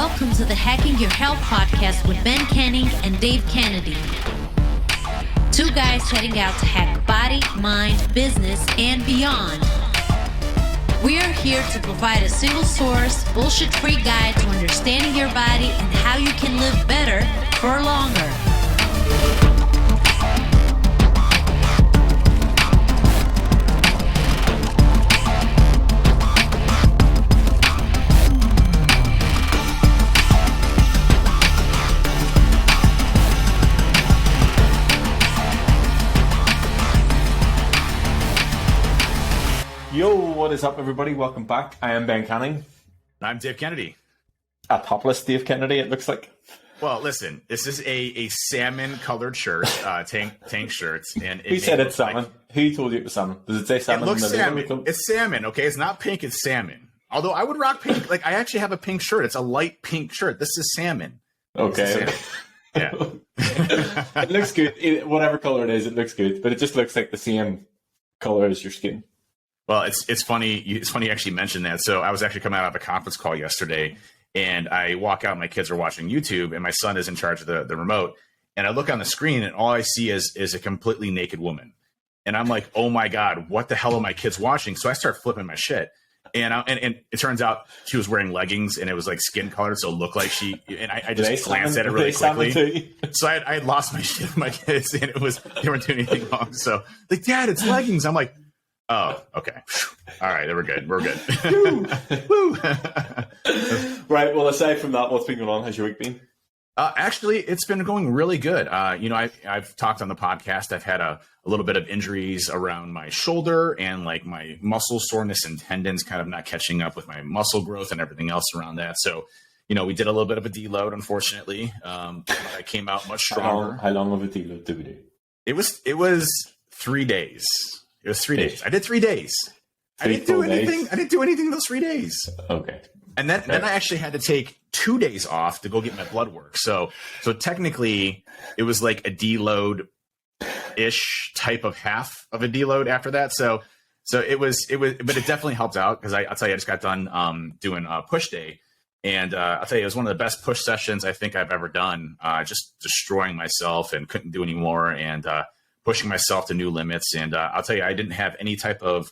Welcome to the Hacking Your Health podcast with Ben Canning and Dave Kennedy. Two guys heading out to hack body, mind, business, and beyond. We are here to provide a single source, bullshit-free guide to understanding your body and how you can live better for longer. Yo, what is up, everybody? Welcome back. I am Ben Canning. I'm Dave Kennedy. A topless Dave Kennedy, it looks like. Well, listen, this is a salmon-colored shirt, tank shirt. And Who said it's salmon? Who told you it was salmon? Does it say salmon? It looks salmon. It's salmon, okay? It's not pink, it's salmon. Although I would rock pink. Like, I actually have a pink shirt. It's a light pink shirt. This is salmon. Okay. Yeah. It looks good. Whatever color it is, it looks good. But it just looks like the same color as your skin. Well, it's funny. It's funny you actually mentioned that. So I was actually coming out of a conference call yesterday, and I walk out. My kids are watching YouTube, and my son is in charge of the remote. And I look on the screen, and all I see is a completely naked woman. And I'm like, oh my god, what the hell are my kids watching? So I start flipping my shit, and it turns out she was wearing leggings, and it was like skin colored, so it looked like she. And I just glanced at it really quickly. So I had lost my shit with my kids, and they weren't doing anything wrong. So like, Dad, it's leggings. I'm like, oh, okay. All right, then we're good. We're good. Woo. Right. Well, aside from that, what's been going on? How's your week been? Actually, it's been going really good. I've talked on the podcast. I've had a little bit of injuries around my shoulder and like my muscle soreness and tendons kind of not catching up with my muscle growth and everything else around that. So, we did a little bit of a deload, unfortunately. I came out much stronger. How long of a deload did we do? It was 3 days. It was 3 days. I did 3 days. I didn't do anything those 3 days. Okay. And then I actually had to take 2 days off to go get my blood work. So technically it was like a deload-ish type of half of a deload after that. So it was, but it definitely helped out because I'll tell you, I just got done doing a push day. And I'll tell you, it was one of the best push sessions I think I've ever done. Just destroying myself and couldn't do any more. And pushing myself to new limits. And I'll tell you, I didn't have any type of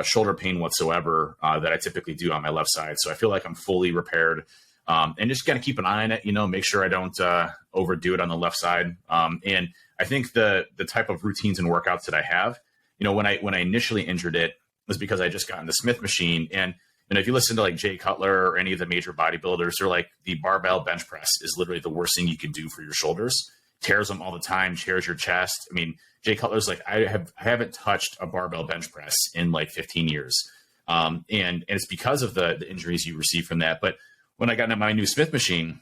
shoulder pain whatsoever that I typically do on my left side. So I feel like I'm fully repaired and just got to keep an eye on it, make sure I don't overdo it on the left side. And I think the type of routines and workouts that I have, when I initially injured it was because I just got in the Smith machine. And if you listen to like Jay Cutler or any of the major bodybuilders, they're like the barbell bench press is literally the worst thing you can do for your shoulders. Tears them all the time, tears your chest. I mean, Jay Cutler's like, I haven't touched a barbell bench press in like 15 years. And it's because of the injuries you receive from that. But when I got into my new Smith machine,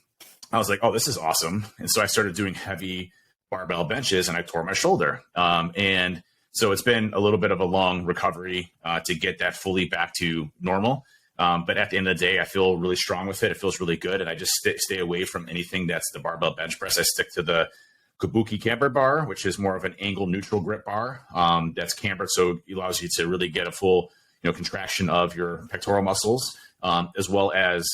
I was like, oh, this is awesome. And so I started doing heavy barbell benches and I tore my shoulder. And so it's been a little bit of a long recovery to get that fully back to normal. But at the end of the day, I feel really strong with it. It feels really good. And I just stay away from anything that's the barbell bench press. I stick to the Kabuki camber bar, which is more of an angle neutral grip bar that's cambered. So it allows you to really get a full, contraction of your pectoral muscles, as well as,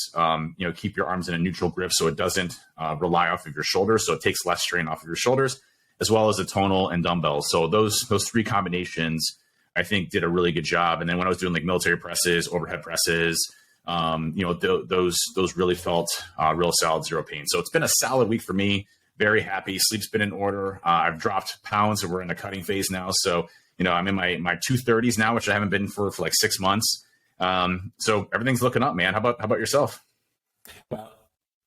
keep your arms in a neutral grip. So it doesn't rely off of your shoulders. So it takes less strain off of your shoulders, as well as the tonal and dumbbells. So those three combinations, I think, did a really good job. And then when I was doing like military presses, overhead presses, those really felt real solid, zero pain. So it's been a solid week for me. Very happy. Sleep's been in order. I've dropped pounds and we're in a cutting phase now. So, I'm in my 230s now, which I haven't been for like 6 months. So everything's looking up, man. How about yourself? Well,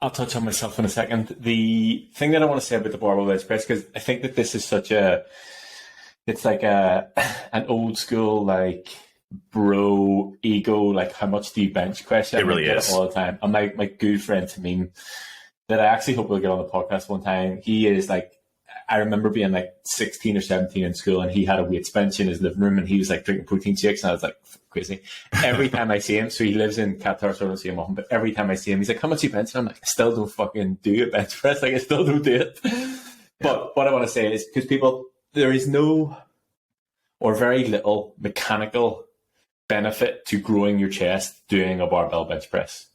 I'll touch on myself in a second. The thing that I want to say about the barbell bench press, because I think that this is it's like an old school, like bro ego, like how much do you bench question? It really is all the time. And my good friend Tamim, that I actually hope we'll get on the podcast one time. He is like, I remember being like 16 or 17 in school and he had a weights bench in his living room and he was like drinking protein shakes and I was like crazy. Every time I see him, so he lives in Qatar, so I don't see him often, but every time I see him, he's like, how much you bench? And I'm like, I still don't fucking do a bench press. Like I still don't do it. But what I want to say is, because there is no or very little mechanical benefit to growing your chest doing a barbell bench press.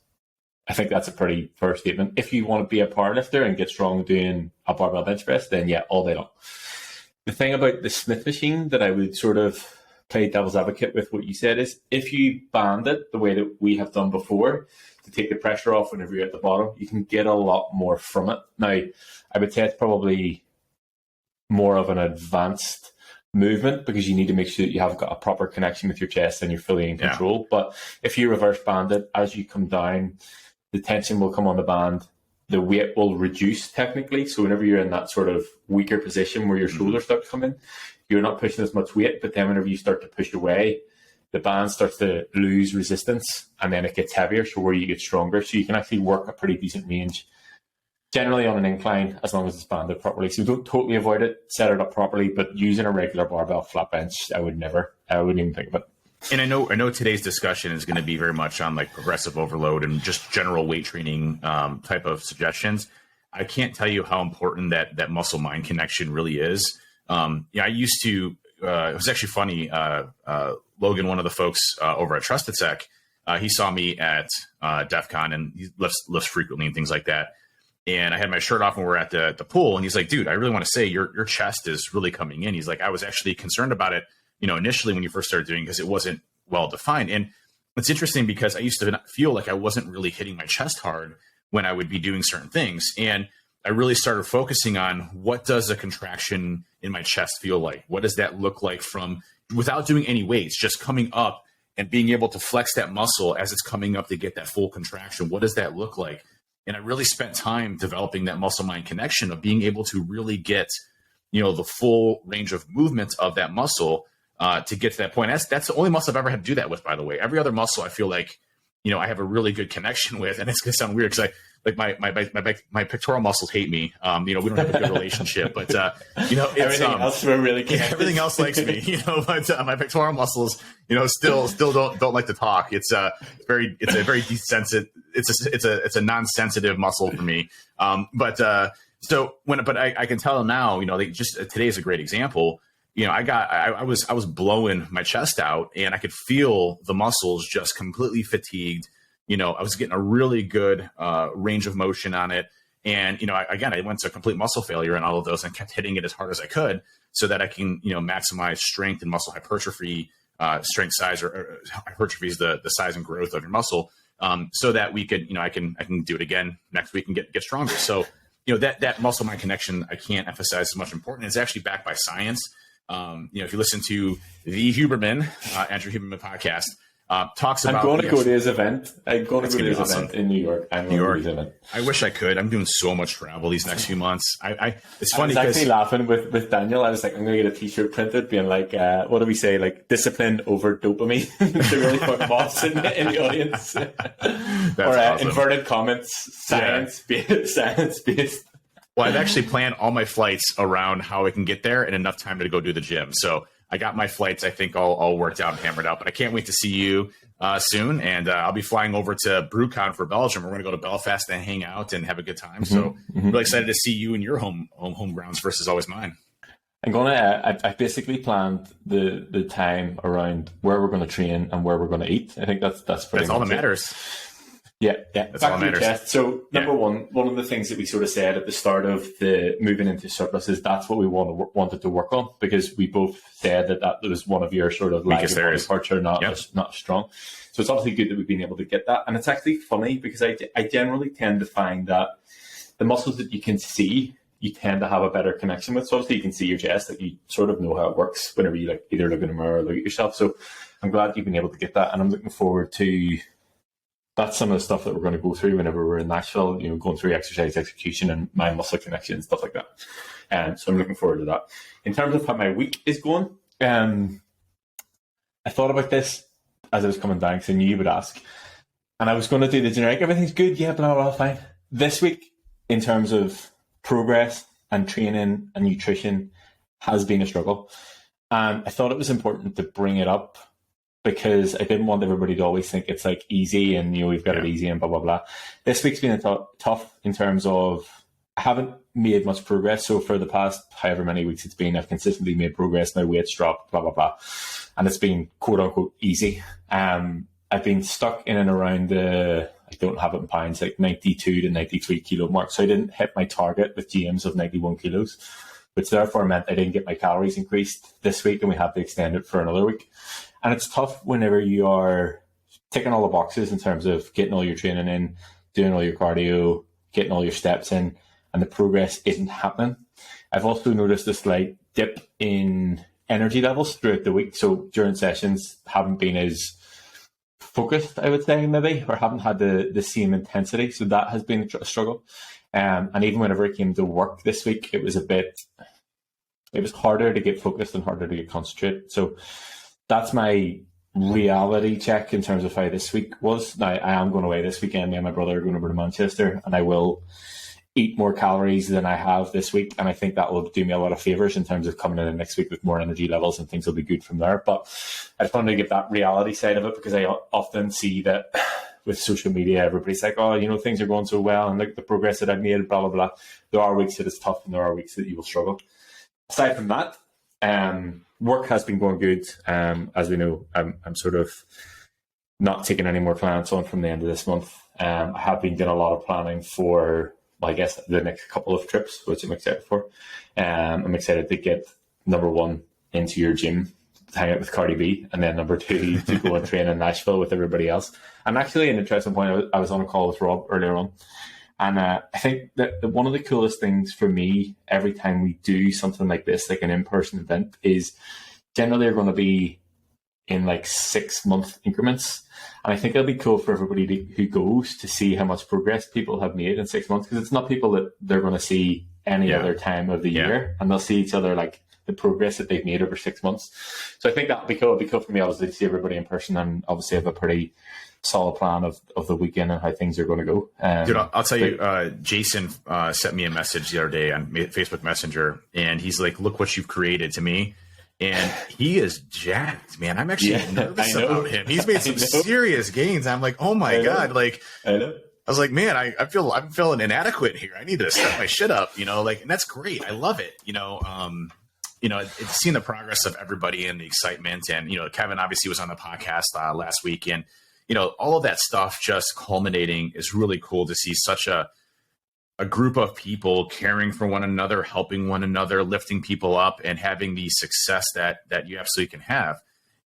I think that's a pretty fair statement. If you want to be a powerlifter and get strong doing a barbell bench press, then yeah, all day long. The thing about the Smith machine that I would sort of play devil's advocate with what you said is, if you band it the way that we have done before to take the pressure off whenever you're at the bottom, you can get a lot more from it. Now, I would say it's probably more of an advanced movement because you need to make sure that you have got a proper connection with your chest and you're fully in control. But if you reverse band it, as you come down, the tension will come on the band, the weight will reduce technically. So whenever you're in that sort of weaker position where your shoulders start to come in, you're not pushing as much weight. But then whenever you start to push away, the band starts to lose resistance and then it gets heavier. So where you get stronger. So you can actually work a pretty decent range, generally on an incline, as long as it's banded properly. So don't totally avoid it, set it up properly, but using a regular barbell flat bench, I wouldn't even think of it. And I know today's discussion is going to be very much on like progressive overload and just general weight training type of suggestions. I can't tell you how important that muscle mind connection really is. I used to. It was actually funny. Logan, one of the folks over at Trusted Sec, he saw me at DEF CON and he lifts frequently and things like that. And I had my shirt off when we were at the pool, and he's like, "Dude, I really want to say your chest is really coming in." He's like, "I was actually concerned about it, initially when you first started doing, because it wasn't well defined." And it's interesting because I used to feel like I wasn't really hitting my chest hard when I would be doing certain things. And I really started focusing on, what does a contraction in my chest feel like? What does that look like from, without doing any weights, just coming up and being able to flex that muscle as it's coming up to get that full contraction? What does that look like? And I really spent time developing that muscle mind connection of being able to really get, the full range of movement of that muscle to get to that point. That's the only muscle I've ever had to do that with, by the way. Every other muscle I feel like, I have a really good connection with, and it's going to sound weird because my pectoral muscles hate me. We don't have a good relationship, but it's, everything else we're really connected. Everything else likes me, but my pectoral muscles, still don't like to talk. It's a very desensitive. It's a non-sensitive muscle for me. But I can tell now, today is a great example. I was blowing my chest out and I could feel the muscles just completely fatigued. I was getting a really good range of motion on it. And, I went to complete muscle failure in all of those and kept hitting it as hard as I could so that I can, maximize strength and muscle hypertrophy, strength size, or hypertrophy is the size and growth of your muscle, so that we could, I can do it again next week and get stronger. So, that muscle mind connection, I can't emphasize as much important. It's actually backed by science. If you listen to the Huberman, Andrew Huberman podcast, talks about. I'm going to go to his event. I'm going to go to his event in New York. I wish I could. I'm doing so much travel these next few months. It's funny. I was actually laughing with Daniel. I was like, I'm going to get a T-shirt printed, being like, what do we say? Like, discipline over dopamine. To really put boss in the audience. Or awesome. Inverted comments, science based. Well, I've actually planned all my flights around how I can get there and enough time to go do the gym. So I got my flights, I think, all worked out and hammered out. But I can't wait to see you soon. And I'll be flying over to BrewCon for Belgium. We're going to go to Belfast and hang out and have a good time. So really excited to see you in your home grounds versus always mine. I'm going to. I basically planned the time around where we're going to train and where we're going to eat. I think that's pretty. That's all that matters. Yeah. That's all that matters. So number one of the things that we sort of said at the start of the moving into surplus is that's what we wanted to work on, because we both said that was one of your sort of lagging body parts are not strong. So it's obviously good that we've been able to get that. And it's actually funny because I generally tend to find that the muscles that you can see, you tend to have a better connection with. So obviously you can see your chest, that you sort of know how it works whenever you either look in the mirror or look at yourself. So I'm glad you've been able to get that, and I'm looking forward to. That's some of the stuff that we're going to go through whenever we're in Nashville, going through exercise execution and mind muscle connection and stuff like that. And so I'm looking forward to that. In terms of how my week is going, I thought about this as I was coming down because I knew you would ask. And I was going to do the generic, everything's good, yeah, blah, blah, fine. This week, in terms of progress and training and nutrition, has been a struggle. And I thought it was important to bring it up, because I didn't want everybody to always think it's like easy and we've got it easy and blah blah blah. This week's been tough in terms of I haven't made much progress. So for the past however many weeks it's been, I've consistently made progress. My weight's dropped, blah blah blah, and it's been quote unquote easy. I've been stuck in and around the I don't have it in pounds, like 92 to 93 kilo mark. So I didn't hit my target with James of 91 kilos, which therefore meant I didn't get my calories increased this week, and we have to extend it for another week. And it's tough whenever you are ticking all the boxes in terms of getting all your training in, doing all your cardio, getting all your steps in, and the progress isn't happening. I've also noticed a slight dip in energy levels throughout the week. So during sessions, haven't been as focused, I would say, maybe, or haven't had the same intensity. So that has been a struggle. And even whenever it came to work this week, it was harder to get focused and harder to get concentrated. So that's my reality check in terms of how this week was. Now, I am going away this weekend. Me and my brother are going over to Manchester, and I will eat more calories than I have this week. And I think that will do me a lot of favors in terms of coming in next week with more energy levels, and things will be good from there. But I just wanted to get that reality side of it, because I often see that with social media, everybody's like, oh, things are going so well, and look the progress that I've made, blah, blah, blah. There are weeks that it's tough, and there are weeks that you will struggle. Aside from that, work has been going good. As we know, I'm sort of not taking any more clients on from the end of this month. I have been doing a lot of planning for, I guess, the next couple of trips, which I'm excited for. I'm excited to get, number one, into your gym, to hang out with Cardi B, and then number two, to go and train in Nashville with everybody else. And actually, an interesting point, I was on a call with Rob earlier on, and I think that one of the coolest things for me every time we do something like this, like an in-person event, is generally they're going to be in like 6-month increments. And I think it'll be cool for everybody who goes to see how much progress people have made in 6 months, because it's not people that they're going to see any other time of the year, and they'll see each other, like the progress that they've made over 6 months. So I think that'll be cool. It'll be cool for me, obviously, to see everybody in person, and obviously have a pretty solid plan of the weekend and how things are going to go. Dude, I'll tell you, Jason sent me a message the other day on Facebook Messenger, and he's like, look what you've created to me. And he is jacked, man. I'm actually nervous about him. He's made some serious gains. I'm like, oh my God. Like, I was like, man, I'm feeling inadequate here. I need to step my shit up, and that's great. I love it. It's seeing the progress of everybody and the excitement. And, Kevin obviously was on the podcast last week, and, all of that stuff just culminating is really cool to see such a group of people caring for one another, helping one another, lifting people up, and having the success that you absolutely can have.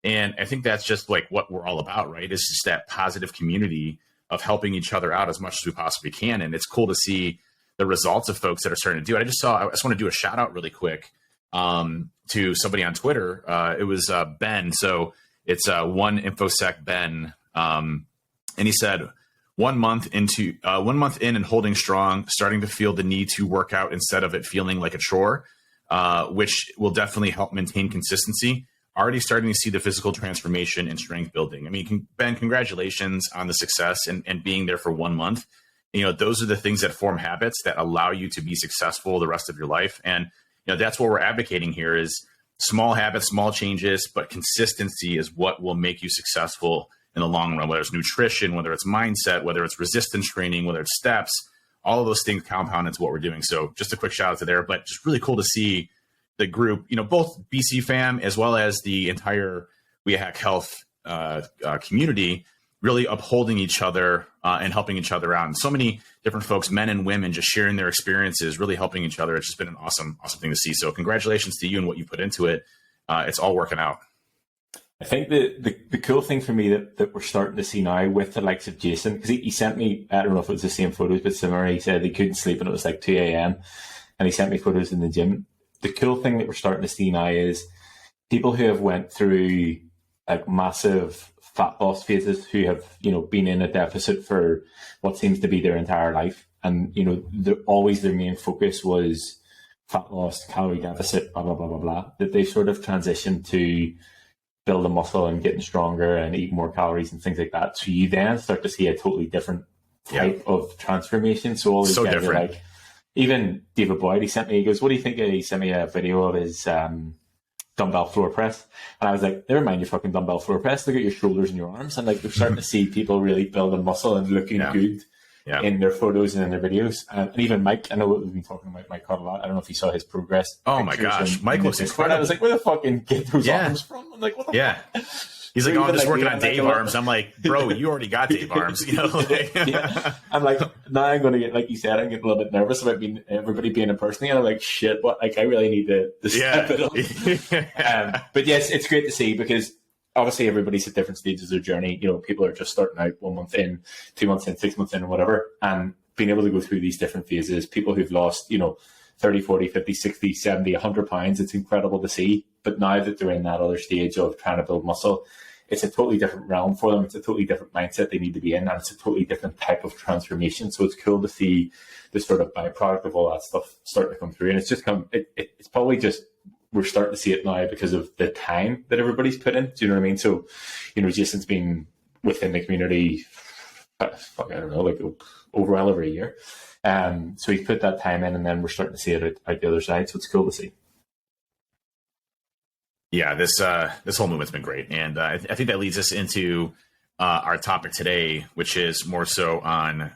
And I think that's just like what we're all about, right? It's just that positive community of helping each other out as much as we possibly can. And it's cool to see the results of folks that are starting to do it. I just want to do a shout out really quick to somebody on Twitter. It was Ben. So it's one InfoSec Ben. And he said, 1 month in and holding strong, starting to feel the need to work out instead of it feeling like a chore, which will definitely help maintain consistency. Already starting to see the physical transformation and strength building. I mean, Ben, congratulations on the success and being there for 1 month. Those are the things that form habits that allow you to be successful the rest of your life. And, that's what we're advocating here is small habits, small changes, but consistency is what will make you successful in the long run, whether it's nutrition, whether it's mindset, whether it's resistance training, whether it's steps, all of those things compound into what we're doing. So just a quick shout out to there, but just really cool to see the group, both BC fam as well as the entire We Hack Health community really upholding each other and helping each other out. And so many different folks, men and women, just sharing their experiences, really helping each other. It's just been an awesome thing to see. So congratulations to you and what you put into it. It's all working out. I think the cool thing for me that we're starting to see now with the likes of Jason, because he sent me, I don't know if it was the same photos, but similar. He said he couldn't sleep and it was like 2 a.m. and he sent me photos in the gym. The cool thing that we're starting to see now is people who have went through like massive fat loss phases, who have, been in a deficit for what seems to be their entire life. And, always their main focus was fat loss, calorie deficit, blah, blah, blah, blah, blah, that they sort of transitioned to build a muscle and getting stronger and eat more calories and things like that. So you then start to see a totally different type of transformation. So all these guys are like, even David Boyd, he goes, what do you think? He sent me a video of his dumbbell floor press. And I was like, never mind your fucking dumbbell floor press. Look at your shoulders and your arms. And like, we're starting to see people really building muscle and looking good in their photos and in their videos. And even Mike, I know we've been talking about Mike Cott a lot. I don't know if you saw his progress. Oh my gosh. Mike looks incredible. I was like, where the fucking get those arms from? I'm like, what the fuck? He's like, Or oh, I'm even just like working being on like Dave arms. I'm like, bro, you already got Dave arms. You know, like, yeah. I'm like, now I'm going to get, like you said, I'm getting a little bit nervous about everybody being in person. And I'm like, shit, what? Like, I really need to step it up. But yes, it's great to see, because obviously everybody's at different stages of their journey. You know, people are just starting out 1 month in, 2 months in, 6 months in, or whatever. And being able to go through these different phases, people who've lost, 30, 40, 50, 60, 70, 100 pounds, it's incredible to see. But now that they're in that other stage of trying to build muscle, it's a totally different realm for them. It's a totally different mindset they need to be in, and it's a totally different type of transformation. So it's cool to see the sort of byproduct of all that stuff starting to come through. And it's just it's probably just, we're starting to see it now because of the time that everybody's put in. Do you know what I mean? So, Jason's been within the community, I don't know, like over well over a year. So he's put that time in, and then we're starting to see it out the other side. So it's cool to see. Yeah, this whole movement's been great, and I think that leads us into our topic today, which is more so on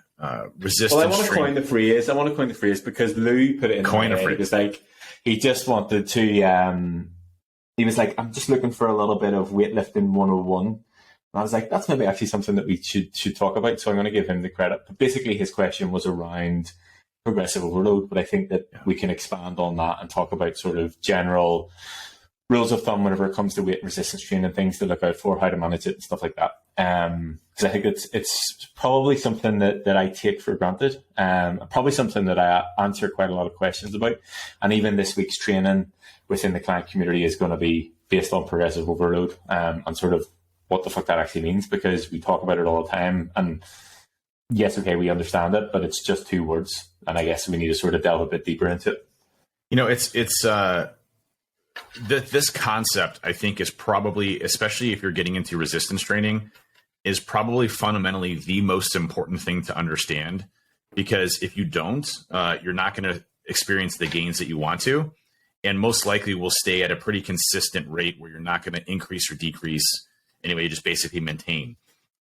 resistance. Well, I want to coin the phrase because Lou put it in coin the a phrase. It was like he just wanted to. He was like, I'm just looking for a little bit of weightlifting 101. And I was like, that's maybe actually something that we should talk about. So I'm going to give him the credit. But basically, his question was around progressive overload. But I think that we can expand on that and talk about sort of general rules of thumb whenever it comes to weight and resistance training, things to look out for, how to manage it, and stuff like that. Because I think it's probably something that I take for granted. Probably something that I answer quite a lot of questions about. And even this week's training within the client community is going to be based on progressive overload and sort of what the fuck that actually means, because we talk about it all the time. And yes, okay, we understand it, but it's just 2 words. And I guess we need to sort of delve a bit deeper into it. This concept, I think, is probably, especially if you're getting into resistance training, is probably fundamentally the most important thing to understand. Because if you don't, you're not going to experience the gains that you want to, and most likely will stay at a pretty consistent rate where you're not going to increase or decrease. Anyway, you just basically maintain.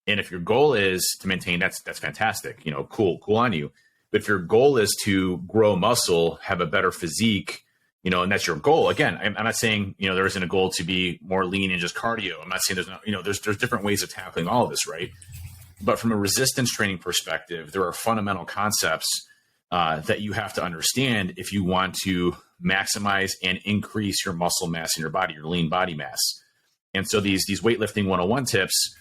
And if your goal is to maintain, that's fantastic. Cool on you. But if your goal is to grow muscle, have a better physique, and that's your goal. Again, I'm not saying, there isn't a goal to be more lean and just cardio. I'm not saying there's different ways of tackling all of this, right? But from a resistance training perspective, there are fundamental concepts that you have to understand if you want to maximize and increase your muscle mass in your body, your lean body mass. And so these weightlifting 101 tips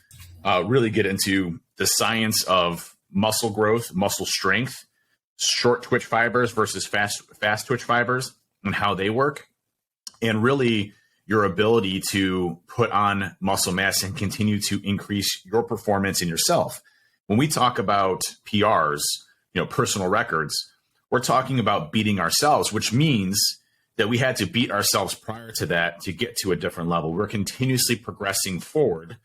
really get into the science of muscle growth, muscle strength, short twitch fibers versus fast twitch fibers, and how they work, and really your ability to put on muscle mass and continue to increase your performance in yourself. When we talk about PRs, personal records, we're talking about beating ourselves, which means that we had to beat ourselves prior to that to get to a different level. We're continuously progressing forward,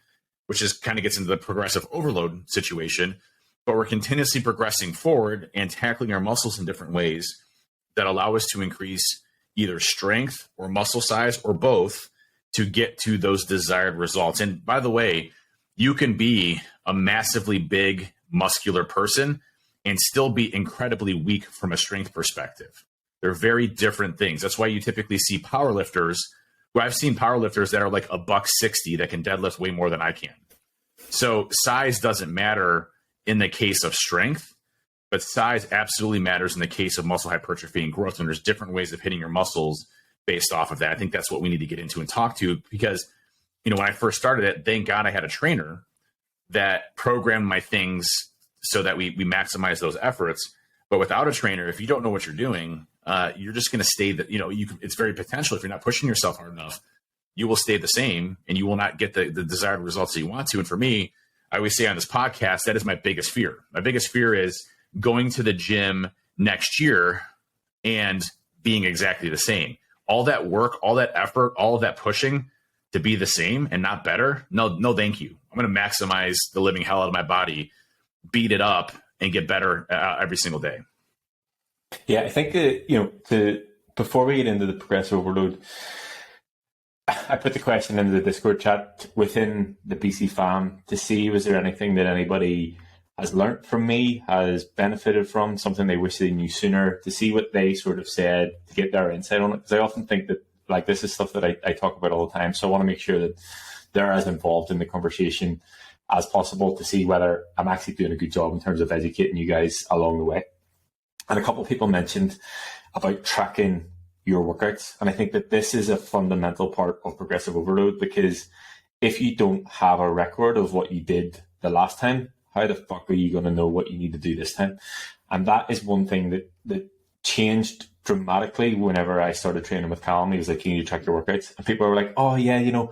which is kind of gets into the progressive overload situation, but we're continuously progressing forward and tackling our muscles in different ways that allow us to increase either strength or muscle size or both to get to those desired results. And by the way, you can be a massively big muscular person and still be incredibly weak from a strength perspective. They're very different things. That's why you typically see powerlifters, where I've seen powerlifters that are like $160 that can deadlift way more than I can. So size doesn't matter in the case of strength, but size absolutely matters in the case of muscle hypertrophy and growth. And there's different ways of hitting your muscles based off of that. I think that's what we need to get into and talk to, because, when I first started it, thank God I had a trainer that programmed my things so that we maximize those efforts. But without a trainer, if you don't know what you're doing, you're just going to stay that, it's very potential. If you're not pushing yourself hard enough, you will stay the same and you will not get the desired results that you want to. And for me, I always say on this podcast, that is my biggest fear. My biggest fear is going to the gym next year and being exactly the same. All that work, all that effort, all of that pushing to be the same and not better. No, thank you. I'm going to maximize the living hell out of my body, beat it up, and get better every single day. Yeah, I think that, before we get into the progressive overload, I put the question into the Discord chat within the BC fam to see, was there anything that anybody has learnt from me, has benefited from, something they wish they knew sooner, to see what they sort of said, to get their insight on it. Because I often think that, this is stuff that I talk about all the time. So I want to make sure that they're as involved in the conversation as possible to see whether I'm actually doing a good job in terms of educating you guys along the way. And a couple of people mentioned about tracking your workouts. And I think that this is a fundamental part of progressive overload, because if you don't have a record of what you did the last time, how the fuck are you going to know what you need to do this time? And that is one thing that changed dramatically whenever I started training with Callum. He was like, you need to track your workouts. And people were like, oh yeah, you know,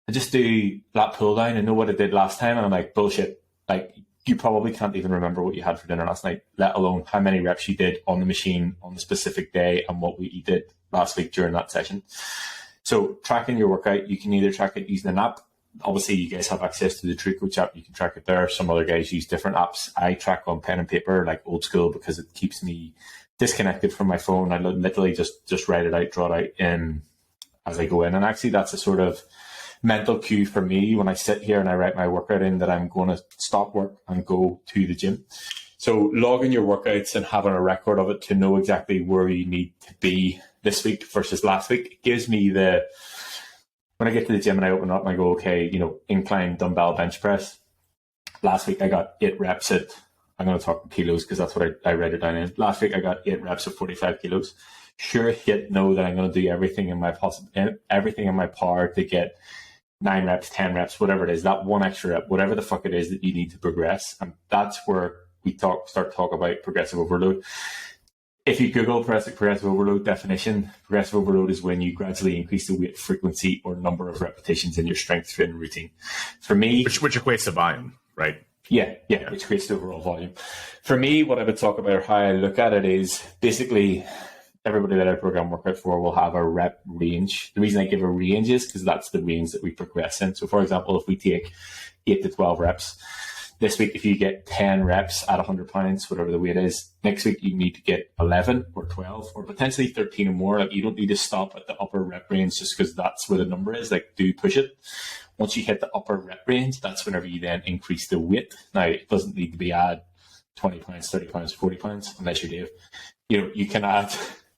I just do lat pull down and know what I did last time. And I'm like, bullshit. Like, you probably can't even remember what you had for dinner last night, let alone how many reps you did on the machine on the specific day and what you did last week during that session. So tracking your workout, you can either track it using an app. Obviously, you guys have access to the True Coach app. You can track it there. Some other guys use different apps. I track on pen and paper, like old school, because it keeps me disconnected from my phone. I literally just write it out, draw it out as I go in. And actually, that's a sort of mental cue for me when I sit here and I write my workout in that I'm going to stop work and go to the gym. So logging your workouts and having a record of it to know exactly where you need to be this week versus last week, it gives me when I get to the gym and I open up and I go, okay, you know, incline dumbbell bench press. Last week I got 8 reps at, I'm going to talk in kilos because that's what I write it down in. Last week I got 8 reps at 45 kilos. Sure hit know that I'm going to do everything in my power to get 9 reps, 10 reps, whatever it is, that one extra rep, whatever the fuck it is that you need to progress. And that's where we start talk about progressive overload. If you Google progressive overload definition, progressive overload is when you gradually increase the weight frequency or number of repetitions in your strength training routine. For me, which equates to volume, right? Yeah, which equates to overall volume. For me, what I would talk about or how I look at it is basically everybody that I program workout for will have a rep range. The reason I give a range is because that's the range that we progress in. So for example, if we take 8 to 12 reps, this week, if you get 10 reps at 100 pounds, whatever the weight is, next week you need to get 11 or 12 or potentially 13 or more. Like, you don't need to stop at the upper rep range just because that's where the number is. Like, do push it. Once you hit the upper rep range, that's whenever you then increase the weight. Now, it doesn't need to be add 20 pounds, 30 pounds, 40 pounds, unless you're Dave. You know, you can add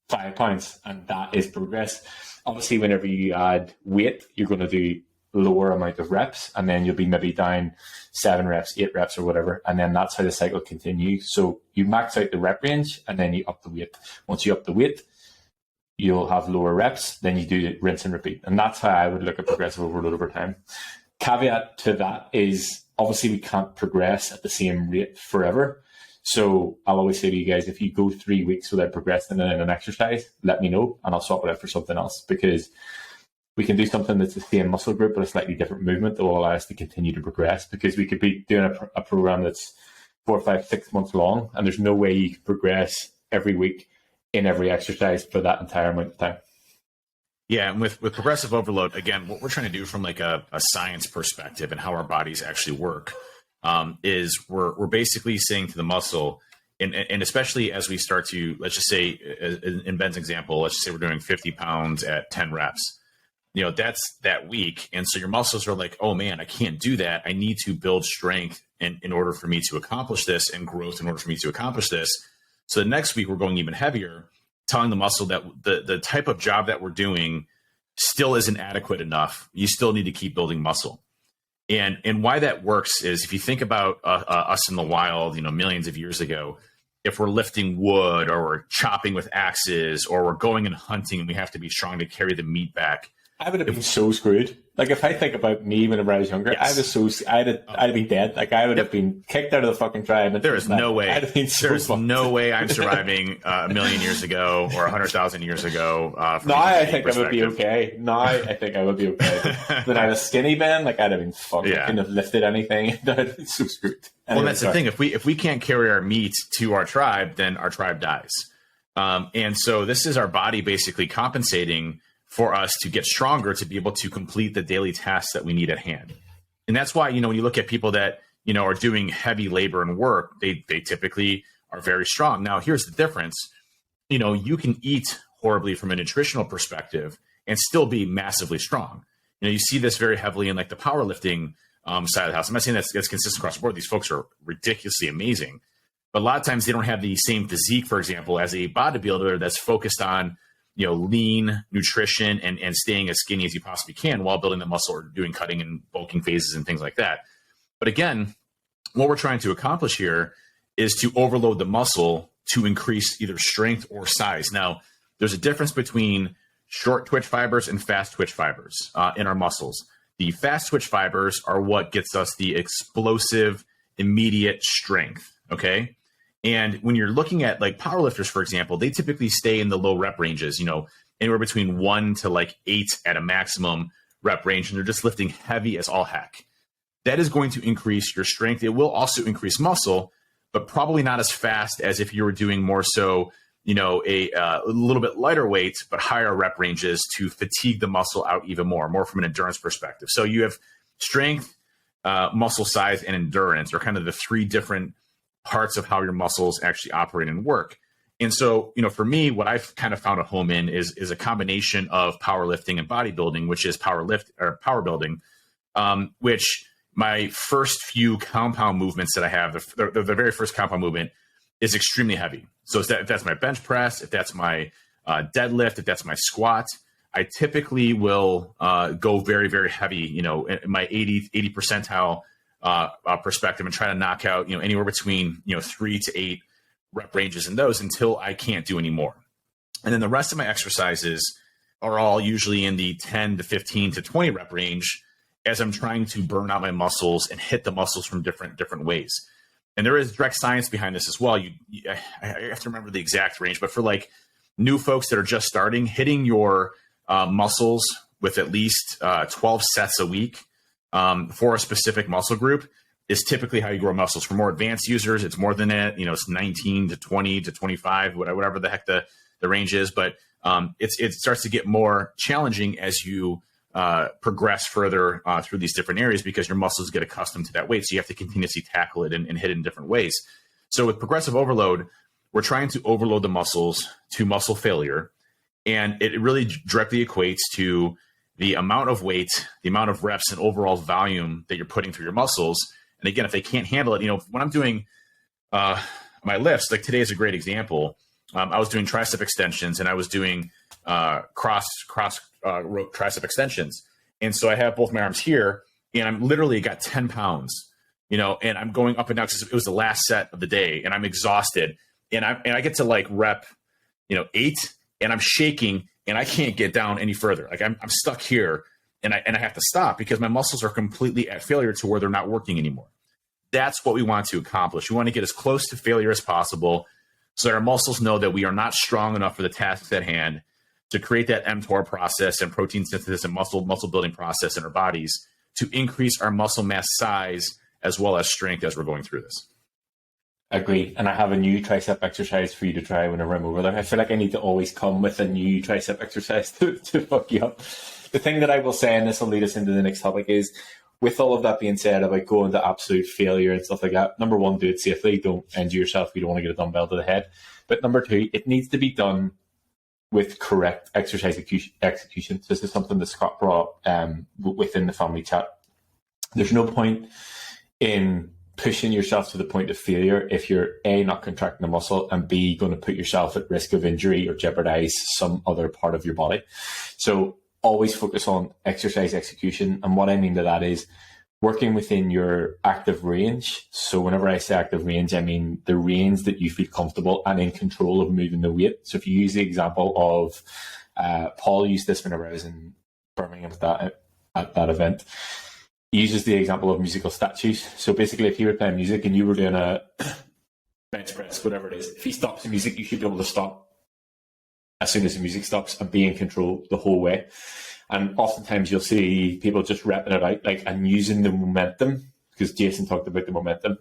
5 pounds and that is progress. Obviously, whenever you add weight, you're going to do lower amount of reps, and then you'll be maybe down 7 reps, 8 reps or whatever, and then that's how the cycle continues. So you max out the rep range and then you up the weight. Once you up the weight, you'll have lower reps, then you do rinse and repeat. And that's how I would look at progressive overload over time. Caveat to that is obviously we can't progress at the same rate forever. So I'll always say to you guys, if you go 3 weeks without progressing in an exercise, let me know and I'll swap it out for something else, because we can do something that's the same muscle group but a slightly different movement that will allow us to continue to progress, because we could be doing a program that's 4, 5, 6 months long, and there's no way you can progress every week in every exercise for that entire amount of time. Yeah, and with progressive overload, again, what we're trying to do from like a science perspective and how our bodies actually work is we're basically saying to the muscle, and especially as we start to, let's just say, in Ben's example, let's just say we're doing 50 pounds at 10 reps. You know, that's that week. And so your muscles are like, oh man, I can't do that. I need to build strength in order for me to accomplish this, and growth in order for me to accomplish this. So the next week we're going even heavier, telling the muscle that the type of job that we're doing still isn't adequate enough. You still need to keep building muscle. And why that works is, if you think about us in the wild, you know, millions of years ago, if we're lifting wood or we're chopping with axes or we're going and hunting and we have to be strong to carry the meat back, I would have been so screwed. Like, if I think about me whenever I was younger, yes. I'd have been dead. Like, I would have been kicked out of the fucking tribe. There is no way. There's no way I'm surviving a million years ago or 100,000 years ago. Now I think I would be okay. When I was skinny, Ben, like, I'd have been fucked. I couldn't have lifted anything. I'd have been so screwed. Anyway, well, that's the thing. If we can't carry our meat to our tribe, then our tribe dies. And so this is our body basically compensating for us to get stronger, to be able to complete the daily tasks that we need at hand. And that's why, you know, when you look at people that, you know, are doing heavy labor and work, they typically are very strong. Now, here's the difference. You know, you can eat horribly from a nutritional perspective and still be massively strong. You know, you see this very heavily in like the powerlifting side of the house. I'm not saying that's consistent across the board. These folks are ridiculously amazing, but a lot of times they don't have the same physique, for example, as a bodybuilder that's focused on, lean nutrition and staying as skinny as you possibly can while building the muscle or doing cutting and bulking phases and things like that. But again, what we're trying to accomplish here is to overload the muscle to increase either strength or size. Now, there's a difference between short twitch fibers and fast twitch fibers in our muscles. The fast twitch fibers are what gets us the explosive, immediate strength, okay? And when you're looking at like powerlifters, for example, they typically stay in the low rep ranges, anywhere between 1 to 8 at a maximum rep range, and they're just lifting heavy as all heck. That is going to increase your strength. It will also increase muscle, but probably not as fast as if you were doing more so, a little bit lighter weight, but higher rep ranges to fatigue the muscle out even more from an endurance perspective. So you have strength, muscle size, and endurance are kind of the three different parts of how your muscles actually operate and work. And so, for me, what I've kind of found a home in is a combination of powerlifting and bodybuilding, which is power building, which my first few compound movements that I have, the very first compound movement is extremely heavy. So if that's my bench press, if that's my deadlift, if that's my squat, I typically will go very, very heavy, in my 80 percentile perspective and try to knock out, anywhere between, 3 to 8 rep ranges in those until I can't do any more. And then the rest of my exercises are all usually in the 10 to 15 to 20 rep range as I'm trying to burn out my muscles and hit the muscles from different ways. And there is direct science behind this as well. I have to remember the exact range, but for like new folks that are just starting, hitting your muscles with at least 12 sets a week for a specific muscle group is typically how you grow muscles. For more advanced users, it's more than that. It's 19 to 20 to 25, whatever the heck the range is. But it starts to get more challenging as you progress further through these different areas because your muscles get accustomed to that weight. So you have to continuously tackle it and hit it in different ways. So with progressive overload, we're trying to overload the muscles to muscle failure. And it really directly equates to the amount of weight, the amount of reps, and overall volume that you're putting through your muscles. And again, if they can't handle it, when I'm doing my lifts, like today is a great example. I was doing tricep extensions and I was doing cross rope tricep extensions. And so I have both my arms here and I'm literally got 10 pounds, and I'm going up and down because it was the last set of the day and I'm exhausted. And I get to like rep, 8 and I'm shaking and I can't get down any further. Like I'm stuck here and I have to stop because my muscles are completely at failure to where they're not working anymore. That's what we want to accomplish. We want to get as close to failure as possible so that our muscles know that we are not strong enough for the tasks at hand to create that mTOR process and protein synthesis and muscle building process in our bodies to increase our muscle mass size as well as strength as we're going through this. Agree. And I have a new tricep exercise for you to try whenever I'm over there. I feel like I need to always come with a new tricep exercise to fuck you up. The thing that I will say, and this will lead us into the next topic, is with all of that being said about going to absolute failure and stuff like that, number one, do it safely. Don't injure yourself. You don't want to get a dumbbell to the head. But number two, it needs to be done with correct exercise execution. So this is something that Scott brought up within the family chat. There's no point in pushing yourself to the point of failure if you're A, not contracting the muscle, and B, going to put yourself at risk of injury or jeopardize some other part of your body. So always focus on exercise execution. And what I mean by that is working within your active range. So whenever I say active range, I mean the range that you feel comfortable and in control of moving the weight. So if you use the example of, Paul used this whenever I was in Birmingham at that event. He uses the example of musical statues. So basically, if you were playing music and you were doing a bench press, whatever it is, if he stops the music, you should be able to stop as soon as the music stops and be in control the whole way. And oftentimes you'll see people just repping it out, and using the momentum, because Jason talked about the momentum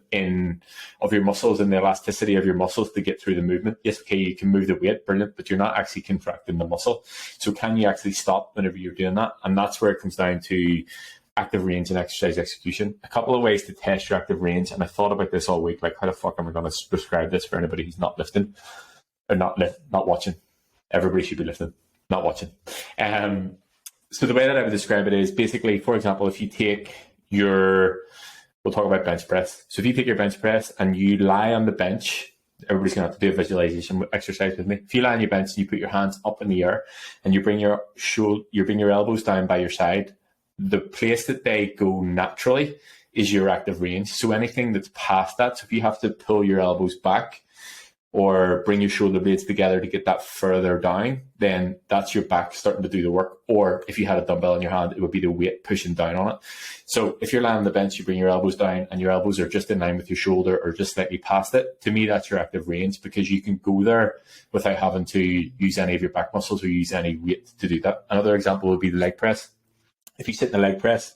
of your muscles and the elasticity of your muscles to get through the movement. Yes, okay, you can move the weight, brilliant, but you're not actually contracting the muscle. So can you actually stop whenever you're doing that? And that's where it comes down to active range and exercise execution. A couple of ways to test your active range, and I thought about this all week, like how the fuck am I going to prescribe this for anybody who's not lifting or not watching? Everybody should be lifting, not watching. So the way that I would describe it is basically, for example, if you take we'll talk about bench press. So if you take your bench press and you lie on the bench, everybody's going to have to do a visualization exercise with me. If you lie on your bench and you put your hands up in the air and you bring your elbows down by your side, the place that they go naturally is your active range. So anything that's past that, so if you have to pull your elbows back or bring your shoulder blades together to get that further down, then that's your back starting to do the work. Or if you had a dumbbell in your hand, it would be the weight pushing down on it. So if you're lying on the bench, you bring your elbows down and your elbows are just in line with your shoulder or just slightly past it. To me, that's your active range, because you can go there without having to use any of your back muscles or use any weight to do that. Another example would be the leg press. If you sit in the leg press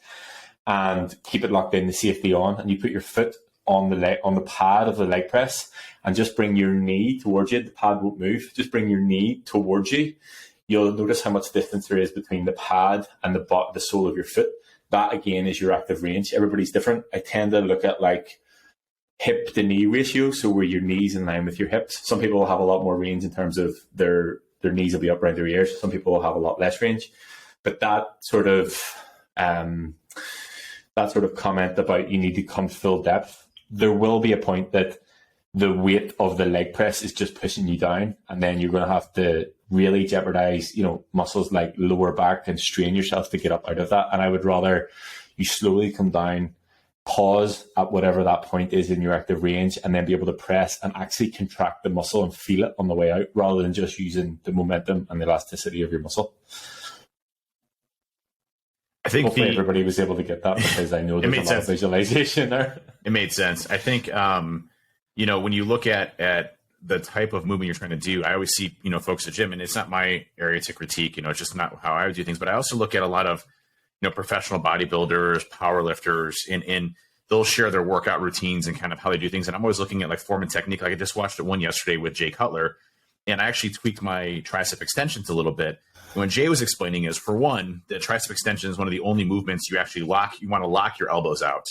and keep it locked in, the safety on, and you put your foot on the pad of the leg press and just bring your knee towards you, the pad won't move, just bring your knee towards you, you'll notice how much distance there is between the pad and the sole of your foot. That again is your active range. Everybody's different. I tend to look at like hip to knee ratio, so where your knees in line with your hips. Some people will have a lot more range in terms of their knees will be up around their ears. Some people will have a lot less range. But that sort of comment about you need to come full depth, there will be a point that the weight of the leg press is just pushing you down, and then you're going to have to really jeopardize, muscles like lower back and strain yourself to get up out of that. And I would rather you slowly come down, pause at whatever that point is in your active range, and then be able to press and actually contract the muscle and feel it on the way out, rather than just using the momentum and the elasticity of your muscle. I think hopefully everybody was able to get that, because I know there's a lot of visualization there. It made sense. I think, when you look at the type of movement you're trying to do, I always see, folks at gym, and it's not my area to critique, it's just not how I would do things. But I also look at a lot of, professional bodybuilders, power lifters, and they'll share their workout routines and kind of how they do things. And I'm always looking at like form and technique. Like I just watched one yesterday with Jay Cutler, and I actually tweaked my tricep extensions a little bit. When Jay was explaining is, for one, the tricep extension is one of the only movements you actually lock. You want to lock your elbows out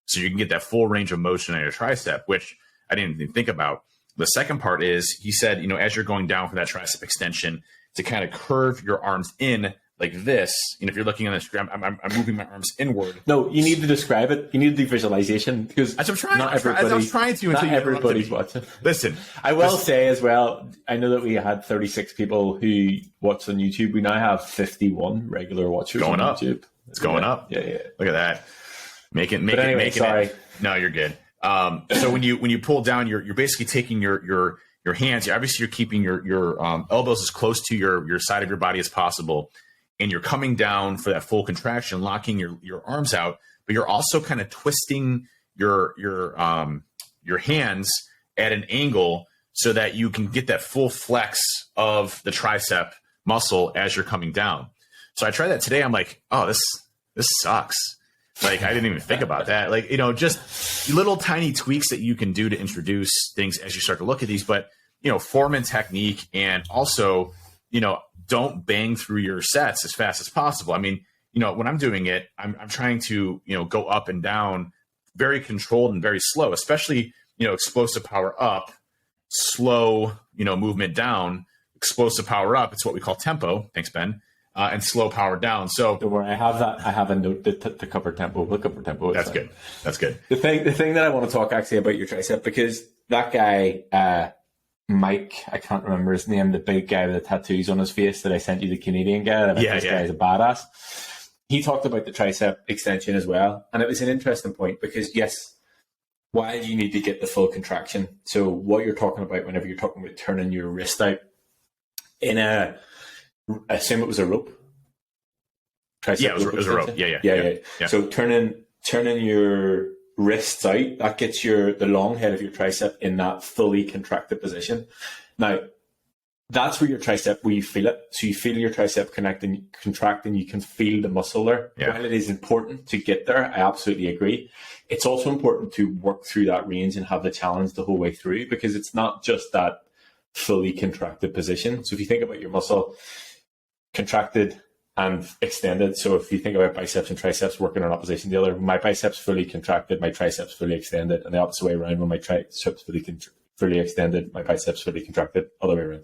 so you can get that full range of motion on your tricep, which I didn't even think about. The second part is, he said, as you're going down for that tricep extension, to kind of curve your arms in like this. If you're looking on the screen, I'm moving my arms inward. No, you need to describe it. You need to do visualization, because as I'm trying. I was trying to. Not everybody's watching. Listen, I will say as well, I know that we had 36 people who watched on YouTube. We now have 51 regular watchers on YouTube. It's going up. Yeah. Look at that. Make it. No, you're good. So when you pull down, you're basically taking your hands. Obviously, you're keeping your elbows as close to your side of your body as possible, and you're coming down for that full contraction, locking your arms out. But you're also kind of twisting your hands at an angle so that you can get that full flex of the tricep muscle as you're coming down. So I tried that today. I'm like, oh, this sucks. Like, I didn't even think about that. Like, just little tiny tweaks that you can do to introduce things as you start to look at these. But, form and technique, and also, don't bang through your sets as fast as possible. I mean, when I'm doing it, I'm trying to, go up and down very controlled and very slow, especially, explosive power up, slow, movement down, explosive power up. It's what we call tempo. Thanks, Ben. And slow power down. So don't worry, I have that. I have a note to cover tempo. We'll cover tempo. That's good. That's good. The thing that I want to talk actually about your tricep, because that guy, Mike, I can't remember his name, the big guy with the tattoos on his face that I sent you, the Canadian guy. This guy is a badass. He talked about the tricep extension as well, and it was an interesting point, because yes, why do you need to get the full contraction? So what you're talking about whenever you're talking about turning your wrist out in I assume it was a rope. Yeah, it was a rope. Yeah. So turning your wrists out, that gets the long head of your tricep in that fully contracted position. Now, that's where where you feel it. So you feel your tricep contracting, you can feel the muscle there. Yeah. While it is important to get there, I absolutely agree. It's also important to work through that range and have the challenge the whole way through, because it's not just that fully contracted position. So if you think about your muscle, contracted and extended. So if you think about biceps and triceps working in opposition to the other, my biceps fully contracted, my triceps fully extended, and the opposite way around, when my triceps fully extended, my biceps fully contracted, other way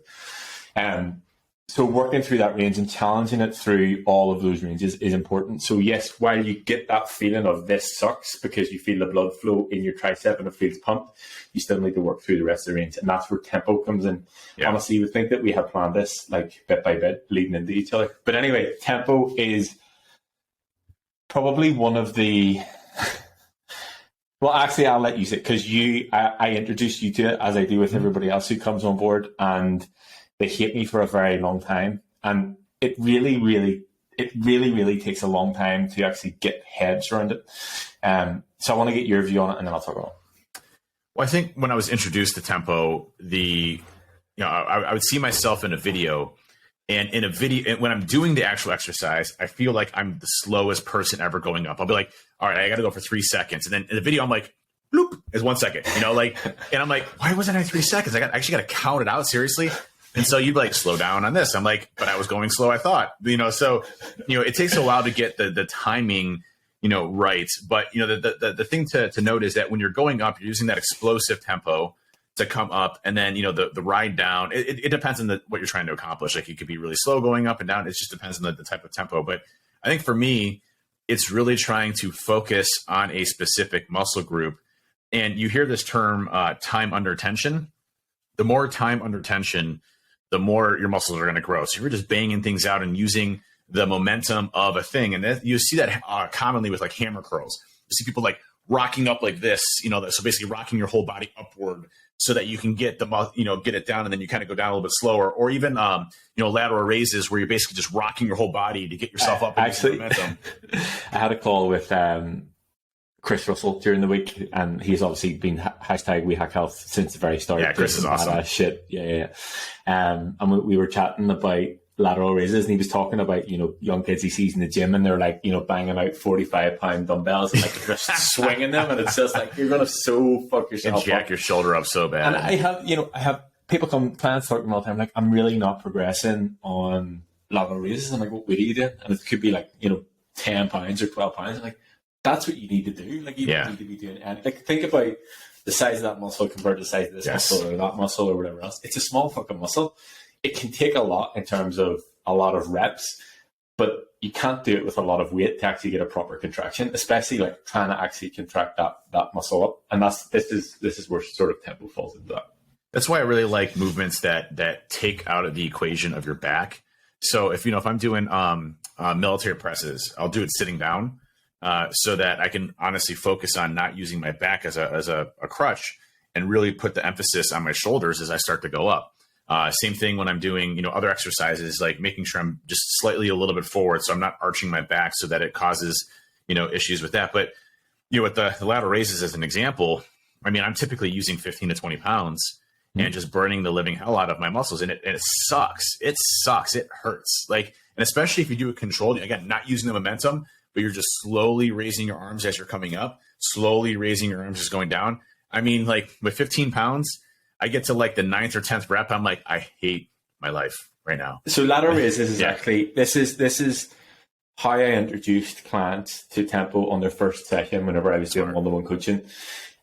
around. So working through that range and challenging it through all of those ranges is important. So yes, while you get that feeling of this sucks because you feel the blood flow in your tricep and it feels pumped, you still need to work through the rest of the range. And that's where tempo comes in. Yeah. Honestly, you would think that we have planned this like bit by bit leading into each other. But anyway, tempo is probably one of the... Well, actually, I'll let you say it because I introduced you to it as I do with everybody else who comes on board, and they hate me for a very long time. And it really takes a long time to actually get heads around it. So I want to get your view on it, and then I'll talk about it. Well, I think when I was introduced to tempo, I would see myself in a video, and in a video, when I'm doing the actual exercise, I feel like I'm the slowest person ever going up. I'll be like, all right, I got to go for 3 seconds. And then in the video, I'm like, bloop, is 1 second, and I'm like, why wasn't I 3 seconds? I actually got to count it out seriously. And so you'd be like, slow down on this. I'm like, but I was going slow, I thought, so, it takes a while to get the timing, right. But, the thing to note is that when you're going up, you're using that explosive tempo to come up, and then, the ride down, it depends on what you're trying to accomplish. Like, you could be really slow going up and down. It just depends on the type of tempo. But I think for me, it's really trying to focus on a specific muscle group. And you hear this term, time under tension. The more time under tension, the more your muscles are going to grow. So if you're just banging things out and using the momentum of a thing, and you see that commonly with like hammer curls. You see people like rocking up like this, so basically rocking your whole body upward so that you can get get it down, and then you kind of go down a little bit slower. Or even, lateral raises where you're basically just rocking your whole body to get yourself up. Actually, momentum. I had a call with Chris Russell during the week, and he's obviously been hashtag WeHackHealth since the very start. Yeah, Chris is awesome. Shit. Yeah. And we were chatting about lateral raises, and he was talking about, young kids he sees in the gym, and they're like, banging out 45-pound dumbbells and like just swinging them, and it's just like, you're going to so fuck yourself and jack your shoulder up so bad. And I have people clients talk to me all the time, like, I'm really not progressing on lateral raises. I'm like, what weight are you doing? And it could be like, 10 pounds or 12 pounds. I'm like, that's what you need to do. Like, you don't need to be doing anything. Like, think about the size of that muscle compared to the size of this muscle or that muscle or whatever else. It's a small fucking muscle. It can take a lot in terms of a lot of reps, but you can't do it with a lot of weight to actually get a proper contraction, especially like trying to actually contract that muscle up. And this is where sort of tempo falls into that. That's why I really like movements that take out of the equation of your back. So if I'm doing military presses, I'll do it sitting down. So that I can honestly focus on not using my back as a crutch, and really put the emphasis on my shoulders as I start to go up. Same thing when I'm doing, other exercises, like making sure I'm just slightly a little bit forward, so I'm not arching my back so that it causes, issues with that. But, with the lateral raises as an example, I mean, I'm typically using 15 to 20 pounds and just burning the living hell out of my muscles. And it sucks. It sucks. It hurts. Like, and especially if you do it controlled, again, not using the momentum, but you're just slowly raising your arms as you're coming up, slowly raising your arms as going down. I mean, like with 15 pounds, I get to like the 9th or 10th rep. I'm like, I hate my life right now. So lateral raises is actually, this is how I introduced clients to tempo on their first session whenever I was doing one-to-one coaching.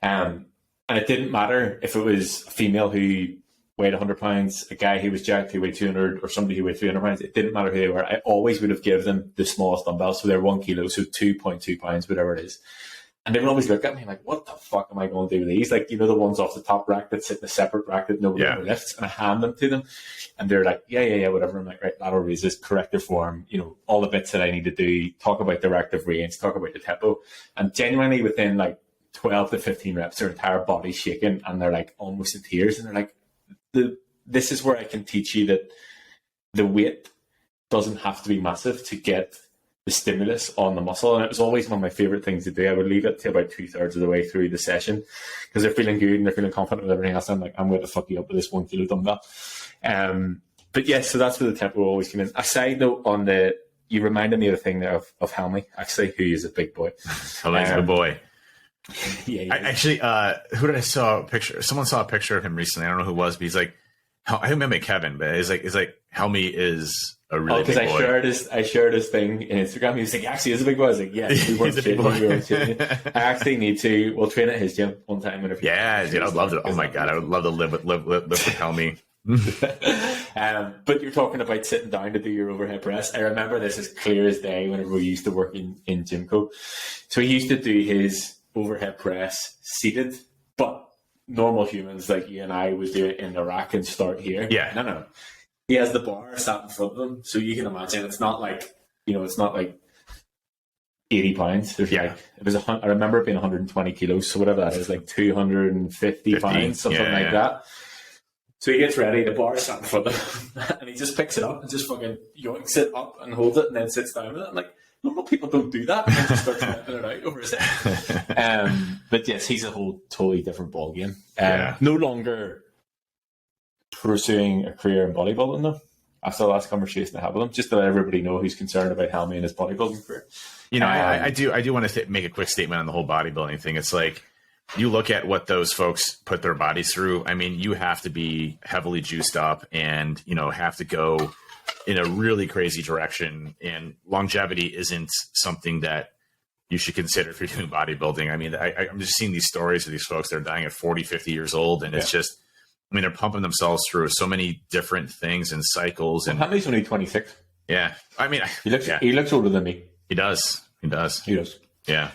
And it didn't matter if it was a female who weighed 100 pounds, a guy who was jacked who weighed 200, or somebody who weighed 300 pounds. It didn't matter who they were. I always would have given them the smallest dumbbells. So they're 1 kilo, so 2.2 pounds, whatever it is. And they would always look at me like, what the fuck am I going to do with these? Like, the ones off the top rack that sit in a separate rack that nobody ever lifts. And I hand them to them. And they're like, yeah, whatever. I'm like, right, lateral raises, corrective form, all the bits that I need to do, talk about directive range, talk about the tempo. And genuinely within like 12 to 15 reps, their entire body's shaking and they're like almost in tears. And they're like, this is where I can teach you that the weight doesn't have to be massive to get the stimulus on the muscle. And it was always one of my favorite things to do. I would leave it to about 2/3 of the way through the session because they're feeling good and they're feeling confident with everything else. I'm like, I'm going to fuck you up with this 1 kilo dumbbell. But yes, so that's where the tempo will always come in. A side note on you reminded me of the thing there of Helmy, actually, who is a big boy. Helmy's a boy. Yeah. I actually, who did I saw a picture? Someone saw a picture of him recently. I don't know who it was, but he's like, I remember Kevin, but he's like, Helmy is a really big boy. Because I shared his thing in Instagram. He was like, actually, he's a big boy. I was like, yeah, he's a big boy. I actually need to. We'll train at his gym one time. Yeah, dude, I'd love to. Oh my god, I would love to live with Helmy. But you're talking about sitting down to do your overhead press. I remember this as clear as day whenever we used to work in Gymco. So he used to do his overhead press seated, but normal humans like you and I would do it in the rack and start here. Yeah. No. He has the bar sat in front of him. So you can imagine it's not like, it's not like 80 pounds. There's I remember it being 120 kilos. So whatever that is, like 250 pounds, something like that. So he gets ready, the bar is sat in front of him, and he just picks it up and just fucking yoinks it up and holds it and then sits down with it. I'm like, normal people don't do that. And then just starts whipping it out over his head. But yes, he's a whole totally different ballgame. No longer pursuing a career in bodybuilding though. After the last conversation I had with him, just to let everybody know who's concerned about Helmy and his bodybuilding career. I do want to make a quick statement on the whole bodybuilding thing. It's like, you look at what those folks put their bodies through. I mean, you have to be heavily juiced up and, have to go in a really crazy direction. And longevity isn't something that you should consider if you're doing bodybuilding. I mean, I'm just seeing these stories of these folks that are dying at 40, 50 years old. And it's just, they're pumping themselves through so many different things and cycles. And Helmy's only 26. Yeah. I mean, he looks older than me. He does. Yeah.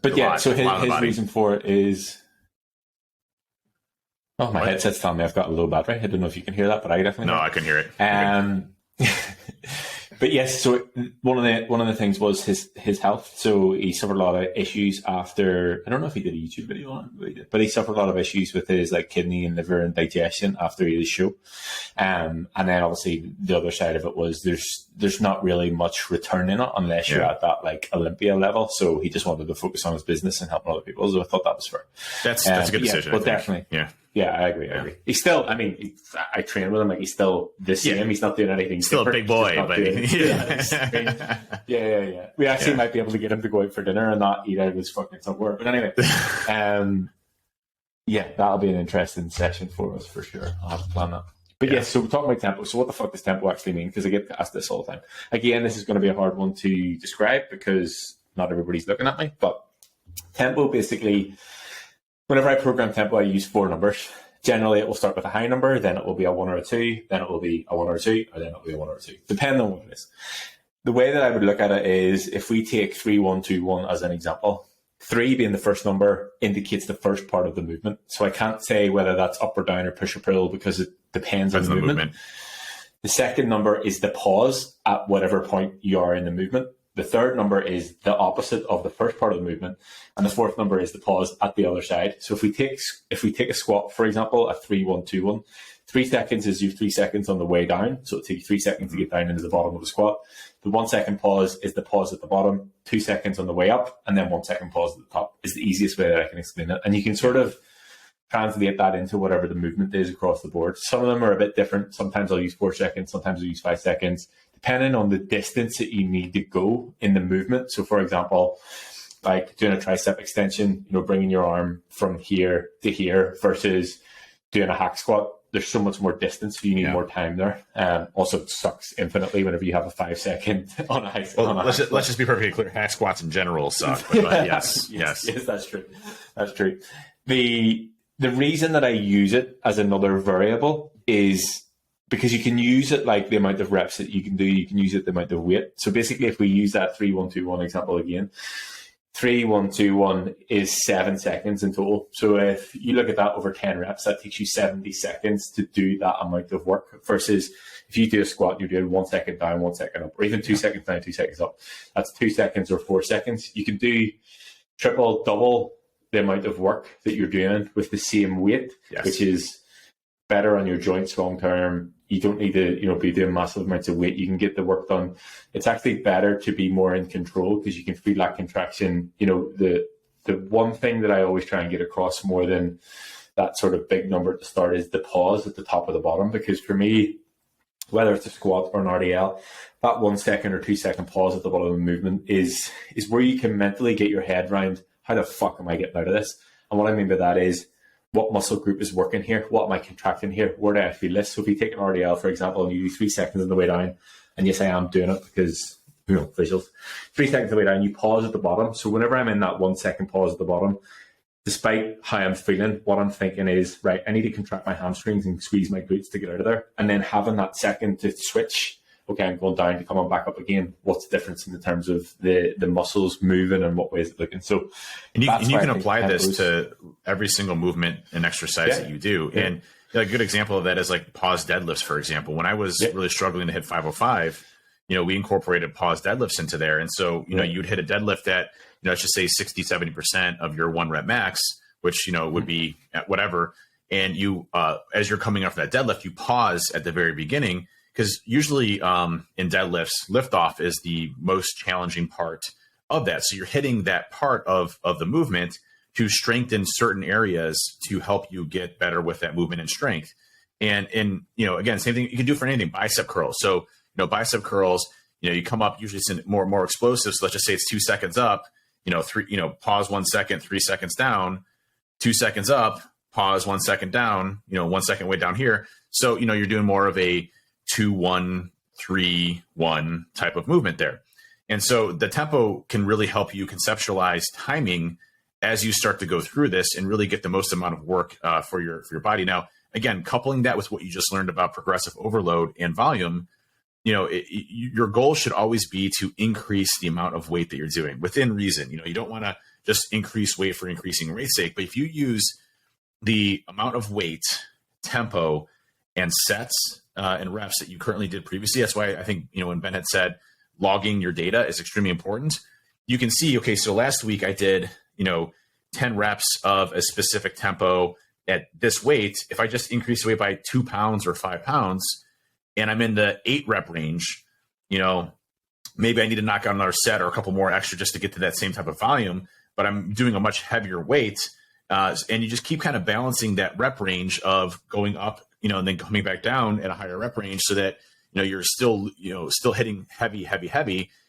But yeah, so his reason for it is... Oh, my headset's telling me I've got a low battery. I don't know if you can hear that, but I definitely I couldn't hear it. But yes, so one of the things was his health. So he suffered a lot of issues after, I don't know if he did a YouTube video on it, but he suffered a lot of issues with his kidney and liver and digestion after his show. And then obviously the other side of it was there's not really much return in it unless you're at that Olympia level. So he just wanted to focus on his business and helping other people. So I thought that was fair. That's a good decision. Well, definitely. Yeah, I agree. He's still, I train with him, he's still the same. Yeah. He's not doing anything. Still different. A big boy, but yeah. We actually might be able to get him to go out for dinner and not eat out of his fucking somewhere. But anyway, that'll be an interesting session for us for sure. I'll have to plan that. But yes, so we're talking about tempo. So what the fuck does tempo actually mean? Because I get asked this all the time. Again, this is going to be a hard one to describe because not everybody's looking at me. But tempo basically... Whenever I program tempo, I use 4 numbers. Generally, it will start with a high number, then it will be a 1 or a 2, then it will be a 1 or a 2, or then it will be a 1 or a 2, depending on what it is. The way that I would look at it is if we take 3, 1, 2, 1 as an example, 3 being the first number indicates the first part of the movement. So I can't say whether that's up or down or push or pull because it depends on the movement. The second number is the pause at whatever point you are in the movement. The third number is the opposite of the first part of the movement, and the fourth number is the pause at the other side. So if we take a squat, for example, a 3, 1, 2, 1, 3 seconds is your 3 seconds on the way down. So it takes 3 seconds to get down into the bottom of the squat. The 1 second pause is the pause at the bottom, 2 seconds on the way up, and then 1 second pause at the top is the easiest way that I can explain it. And you can sort of translate that into whatever the movement is across the board. Some of them are a bit different. Sometimes I'll use 4 seconds, sometimes I'll use 5 seconds, depending on the distance that you need to go in the movement. So for example, like doing a tricep extension, bringing your arm from here to here versus doing a hack squat, there's so much more distance, so you need more time there. Also, it sucks infinitely whenever you have a 5 second on a high squat. Let's just be perfectly clear. Hack squats in general suck. But yes, that's true. That's true. The reason that I use it as another variable is because you can use it like the amount of reps that you can do. You can use it the amount of weight. So basically, if we use that 3, 1, 2, 1 example again, 3, 1, 2, 1 is 7 seconds in total. So if you look at that over 10 reps, that takes you 70 seconds to do that amount of work versus if you do a squat, you're doing 1 second down, 1 second up, or even 2 seconds down, 2 seconds up. That's 2 seconds or 4 seconds. You can do triple, double the amount of work that you're doing with the same weight, which is better on your joints long term. You don't need to, be doing massive amounts of weight. You can get the work done. It's actually better to be more in control because you can feel that contraction. The one thing that I always try and get across more than that sort of big number to start is the pause at the top of the bottom. Because for me, whether it's a squat or an RDL, that 1 second or 2 second pause at the bottom of the movement is where you can mentally get your head around how the fuck am I getting out of this? And what I mean by that is, what muscle group is working here? What am I contracting here? Where do I feel this? So if you take an RDL, for example, and you do 3 seconds on the way down, and yes, I am doing it because, visuals, 3 seconds on the way down, you pause at the bottom. So whenever I'm in that 1 second pause at the bottom, despite how I'm feeling, what I'm thinking is, right, I need to contract my hamstrings and squeeze my glutes to get out of there. And then having that second to switch, okay, I'm going down to come on back up again. What's the difference in the terms of the muscles moving and what way is it looking? So, and you can apply this to every single movement and exercise that you do. Yeah. And a good example of that is like pause deadlifts, for example. When I was really struggling to hit 505, we incorporated pause deadlifts into there. And so, you'd hit a deadlift at, let's just say 60, 70% of your 1 rep max, which, would be at whatever. And you, as you're coming off that deadlift, you pause at the very beginning, because usually in deadlifts, liftoff is the most challenging part of that. So you're hitting that part of the movement to strengthen certain areas to help you get better with that movement and strength. And again, same thing you can do for anything, bicep curls. So, bicep curls, you come up, usually it's more explosive. So let's just say it's 2 seconds up, pause 1 second, 3 seconds down, 2 seconds up, pause 1 second down, 1 second way down here. So, you're doing more of a 2-1, 3-1 type of movement there. And so the tempo can really help you conceptualize timing as you start to go through this and really get the most amount of work for your body. Now, again, coupling that with what you just learned about progressive overload and volume, your goal should always be to increase the amount of weight that you're doing within reason. You don't want to just increase weight for increasing weight's sake, but if you use the amount of weight, tempo, and sets and reps that you currently did previously, that's why I think, when Ben had said logging your data is extremely important. You can see, okay, so last week I did, 10 reps of a specific tempo at this weight. If I just increase the weight by 2 pounds or 5 pounds, and I'm in the 8 rep range, maybe I need to knock out another set or a couple more extra just to get to that same type of volume, but I'm doing a much heavier weight. And you just keep kind of balancing that rep range of going up, and then coming back down at a higher rep range so that, you're still hitting heavy.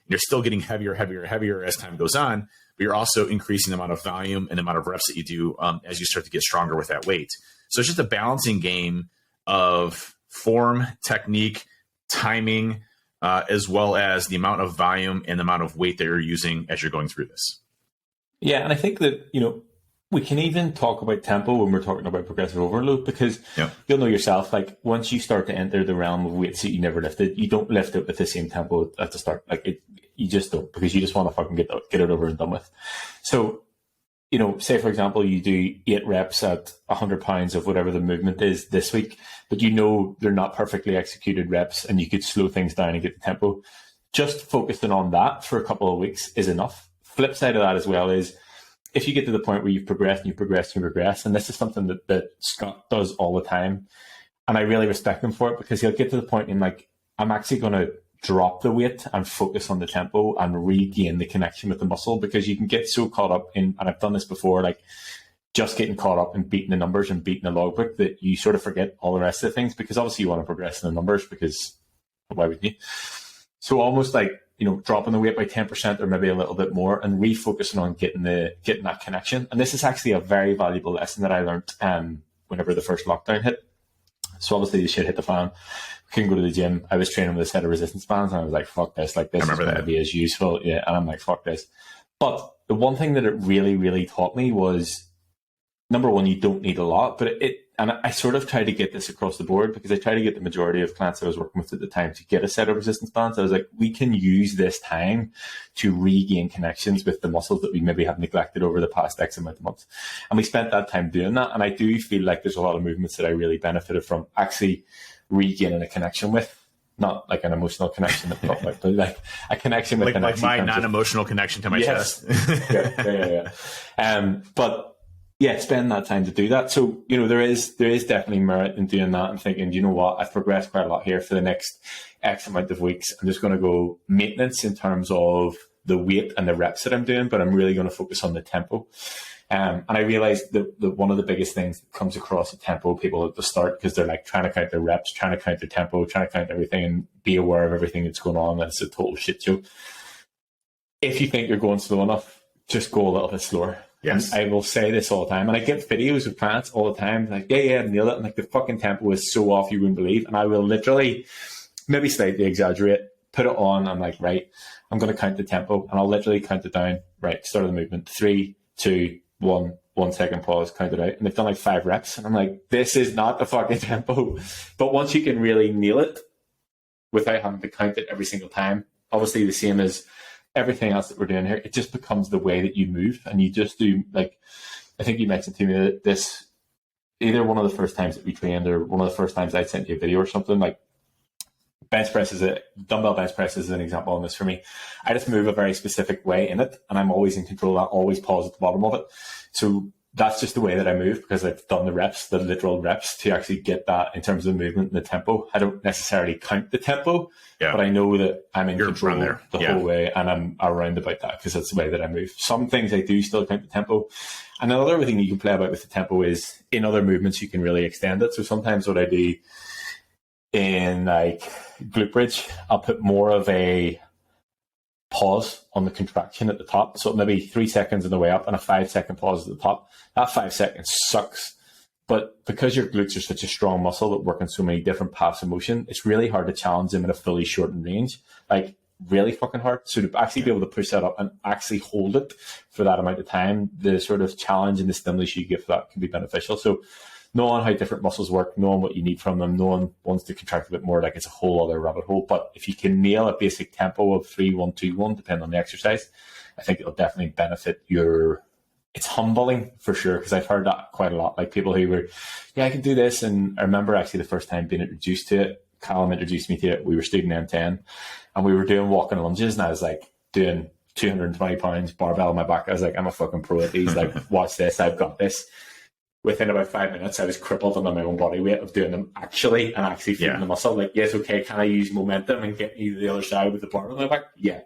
You're still getting heavier as time goes on, but you're also increasing the amount of volume and the amount of reps that you do as you start to get stronger with that weight. So it's just a balancing game of form, technique, timing, as well as the amount of volume and the amount of weight that you're using as you're going through this. Yeah, and I think that, we can even talk about tempo when we're talking about progressive overload, because you'll know yourself, like once you start to enter the realm of weights that you never lifted, you don't lift it with the same tempo at the start. You just don't, because you just want to fucking get it over and done with. So, say for example, you do 8 reps at 100 pounds of whatever the movement is this week, but they're not perfectly executed reps and you could slow things down and get the tempo. Just focusing on that for a couple of weeks is enough. Flip side of that as well is, if you get to the point where you've progressed and you progress, and this is something that Scott does all the time, and I really respect him for it, because he'll get to the point in I'm actually going to drop the weight and focus on the tempo and regain the connection with the muscle, because you can get so caught up in, and I've done this before, just getting caught up in beating the numbers and beating the logbook, that you sort of forget all the rest of the things, because obviously you want to progress in the numbers, because why would you? So almost dropping the weight by 10% or maybe a little bit more and refocusing on getting that connection. And this is actually a very valuable lesson that I learned whenever the first lockdown hit. So obviously the shit hit the fan. Couldn't go to the gym. I was training with a set of resistance bands and I was like, fuck this. This is going to be as useful. Yeah. And I'm like, fuck this. But the one thing that it really, really taught me was, number one, you don't need a lot, but and I sort of try to get this across the board, because I try to get the majority of clients I was working with at the time to get a set of resistance bands. I was like, we can use this time to regain connections with the muscles that we maybe have neglected over the past X amount of months. And we spent that time doing that. And I do feel like there's a lot of movements that I really benefited from actually regaining a connection with. Not like an emotional connection, but like a connection with like my non-emotional connection to my chest. But yeah, spend that time to do that. So, there is definitely merit in doing that and thinking, you know what, I've progressed quite a lot here for the next X amount of weeks. I'm just going to go maintenance in terms of the weight and the reps that I'm doing, but I'm really going to focus on the tempo. And I realized that one of the biggest things that comes across with tempo people at the start, because they're trying to count their reps, trying to count their tempo, trying to count everything and be aware of everything that's going on. And it's a total shit show. If you think you're going slow enough, just go a little bit slower. Yes. And I will say this all the time. And I get videos of clients all the time. Yeah, nailed it. And the fucking tempo is so off you wouldn't believe. And I will literally, maybe slightly exaggerate, put it on. I'm like, right, I'm going to count the tempo. And I'll literally count it down. Right, start of the movement. 3, 2, 1, 1 second pause, count it out. And they've done like 5 reps. And I'm like, this is not the fucking tempo. But once you can really nail it without having to count it every single time, obviously the same as everything else that we're doing here, it just becomes the way that you move. And you just do, like, I think you mentioned to me that this, either one of the first times that we trained or one of the first times I sent you a video or something, like dumbbell bench press is an example on this for me. I just move a very specific way in it, and I'm always in control. I always pause at the bottom of it. So that's just the way that I move, because I've done the reps, the literal reps, to actually get that in terms of movement and the tempo. I don't necessarily count the tempo, but I know that I'm in control the whole way, and I'm around about that because that's the way that I move. Some things I do still count the tempo. And another thing you can play about with the tempo is in other movements you can really extend it. So sometimes what I do in like glute bridge, I'll put more of a pause on the contraction at the top. So maybe 3 seconds on the way up and a 5-second pause at the top. That 5 seconds sucks. But because your glutes are such a strong muscle that work in so many different paths of motion, it's really hard to challenge them in a fully shortened range. Like really fucking hard. So to actually be able to push that up and actually hold it for that amount of time, the sort of challenge and the stimulus you get for that can be beneficial. So knowing how different muscles work, knowing what you need from them, knowing ones to contract a bit more, like it's a whole other rabbit hole. But if you can nail a basic tempo of 3-1-2-1, depending on the exercise, I think it'll definitely benefit your. It's humbling for sure, because I've heard that quite a lot. Like people who were, I can do this. And I remember actually the first time being introduced to it, Callum introduced me to it. We were student M10 and we were doing walking lunges, and I was like doing 220 pounds barbell on my back. I was like, I'm a fucking pro at these. Like, watch this, I've got this. Within about 5 minutes, I was crippled under my own body weight of doing them actually feeling the muscle. Like, yes, okay, can I use momentum and get me to the other side with the bar on my back? Yeah.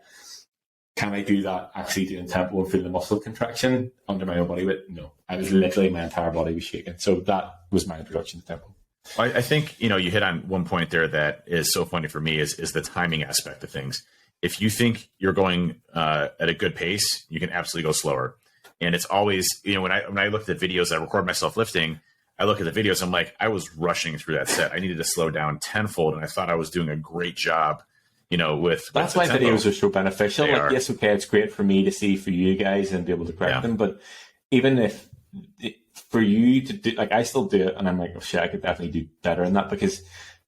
Can I do that actually doing tempo and feel the muscle contraction under my own body weight? No. I was literally, my entire body was shaking. So that was my introduction to tempo. I think, you hit on one point there that is so funny for me is the timing aspect of things. If you think you're going at a good pace, you can absolutely go slower. And it's always, when I look at the videos, I record myself lifting, I look at the videos, I'm like, I was rushing through that set. I needed to slow down tenfold. And I thought I was doing a great job, with that's why tempo. Videos are so beneficial. Like, yes, okay, it's great for me to see for you guys and be able to correct them. But even if for you to do, like, I still do it and I'm like, oh shit, I could definitely do better in that, because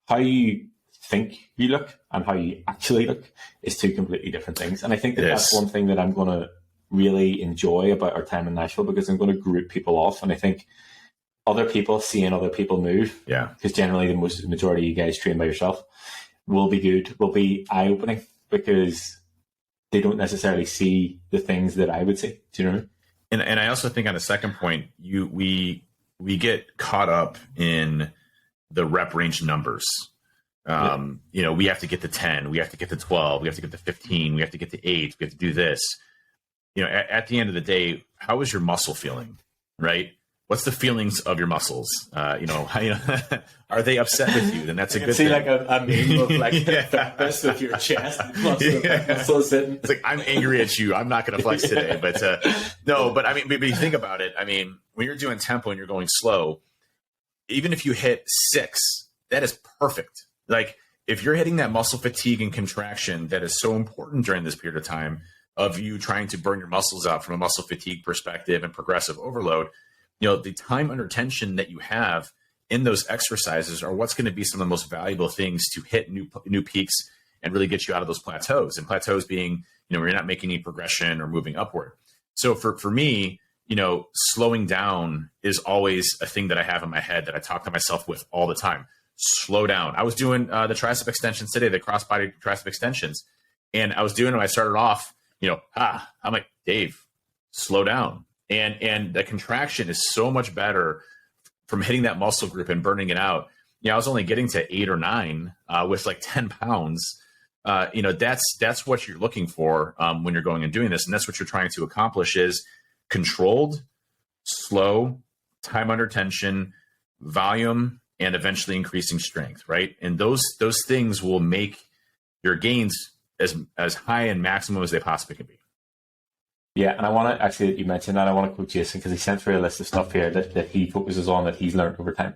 how you think you look and how you actually look is two completely different things. And I think that's one thing that I'm going to really enjoy about our time in Nashville, because I'm going to group people off. And I think other people seeing other people move, because generally the majority of you guys train by yourself, will be good, will be eye-opening, because they don't necessarily see the things that I would see. Do you know what I mean? And I also think on the second point, we get caught up in the rep range numbers. We have to get to 10, we have to get to 12, we have to get to 15, we have to get to 8, we have to do this. At the end of the day, how is your muscle feeling, right? What's the feelings of your muscles? Are they upset with you? Then that's a good thing. Like a meme of like flex with your chest. Muscles sitting. It's like, I'm angry at you. I'm not going to flex today. But no, but I mean, but you think about it. I mean, when you're doing tempo and you're going slow, even if you hit 6, that is perfect. Like if you're hitting that muscle fatigue and contraction that is so important during this period of time of you trying to burn your muscles out from a muscle fatigue perspective and progressive overload, the time under tension that you have in those exercises are what's going to be some of the most valuable things to hit new peaks and really get you out of those plateaus. And plateaus being, where you're not making any progression or moving upward. So for me, slowing down is always a thing that I have in my head that I talk to myself with all the time. Slow down. I was doing the tricep extensions today, the crossbody tricep extensions. And I was doing them. I started off, I'm like, Dave, slow down. And the contraction is so much better from hitting that muscle group and burning it out. I was only getting to 8 or 9 with like 10 pounds. That's what you're looking for when you're going and doing this. And that's what you're trying to accomplish is controlled, slow, time under tension, volume, and eventually increasing strength, right? And those things will make your gains as high and maximum as they possibly can be. Yeah, and I want to actually, that you mentioned that, I want to quote Jason, because he sent through a list of stuff here that he focuses on that he's learned over time.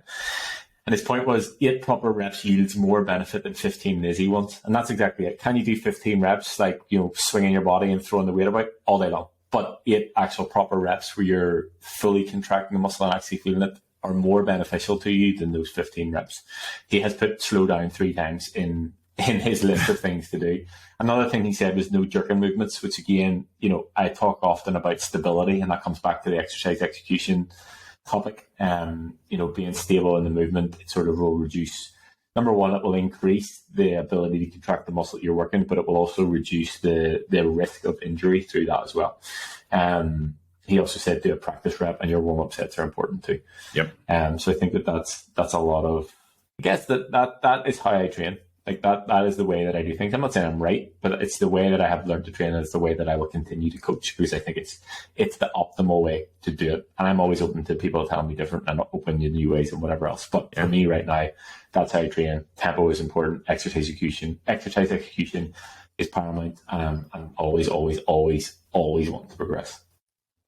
And his point was 8 proper reps yields more benefit than 15 lazy ones. And that's exactly it. Can you do 15 reps, like, swinging your body and throwing the weight about all day long? but 8 actual proper reps where you're fully contracting the muscle and actually feeling it are more beneficial to you than those 15 reps. He has put slow down 3 times in his list of things to do. Another thing he said was no jerking movements, which again, I talk often about stability, and that comes back to the exercise execution topic. Being stable in the movement, it sort of will reduce, number one, it will increase the ability to contract the muscle you're working, but it will also reduce the risk of injury through that as well. He also said do a practice rep, and your warm-up sets are important too. Yep. So I think that's a lot of, I guess that is how I train. Like that is the way that I do things. I'm not saying I'm right, but it's the way that I have learned to train, and it's the way that I will continue to coach, because I think it's the optimal way to do it. And I'm always open to people telling me different, and open to new ways and whatever else. But for me right now, that's how I train. Tempo is important. Exercise execution is paramount. And I'm always want to progress.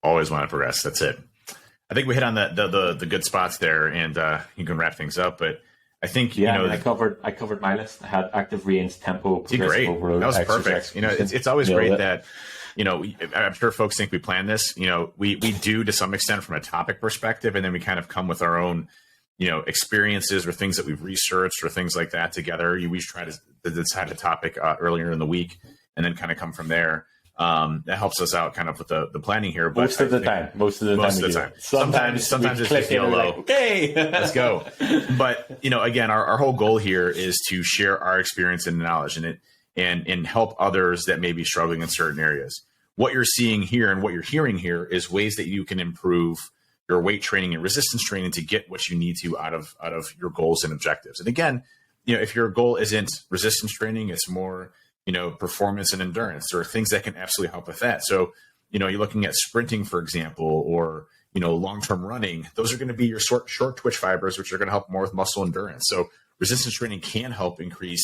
Always want to progress. That's it. I think we hit on the good spots there, and you can wrap things up. But I think I covered my list. I had active range, tempo, great. Overload, that was perfect. It's always great that I'm sure folks think we plan this. We do to some extent from a topic perspective, and then we kind of come with our own experiences or things that we've researched or things like that together. We try to decide a topic earlier in the week, and then kind of come from there. That helps us out kind of with the planning here. But most of the time. Sometimes it's just YOLO. Like, okay, let's go. But again, our whole goal here is to share our experience and knowledge and help others that may be struggling in certain areas. What you're seeing here and what you're hearing here is ways that you can improve your weight training and resistance training to get what you need to out of your goals and objectives. And again, if your goal isn't resistance training, it's more performance and endurance, or things that can absolutely help with that. So, you're looking at sprinting, for example, or, long-term running. Those are going to be your short twitch fibers, which are going to help more with muscle endurance. So resistance training can help increase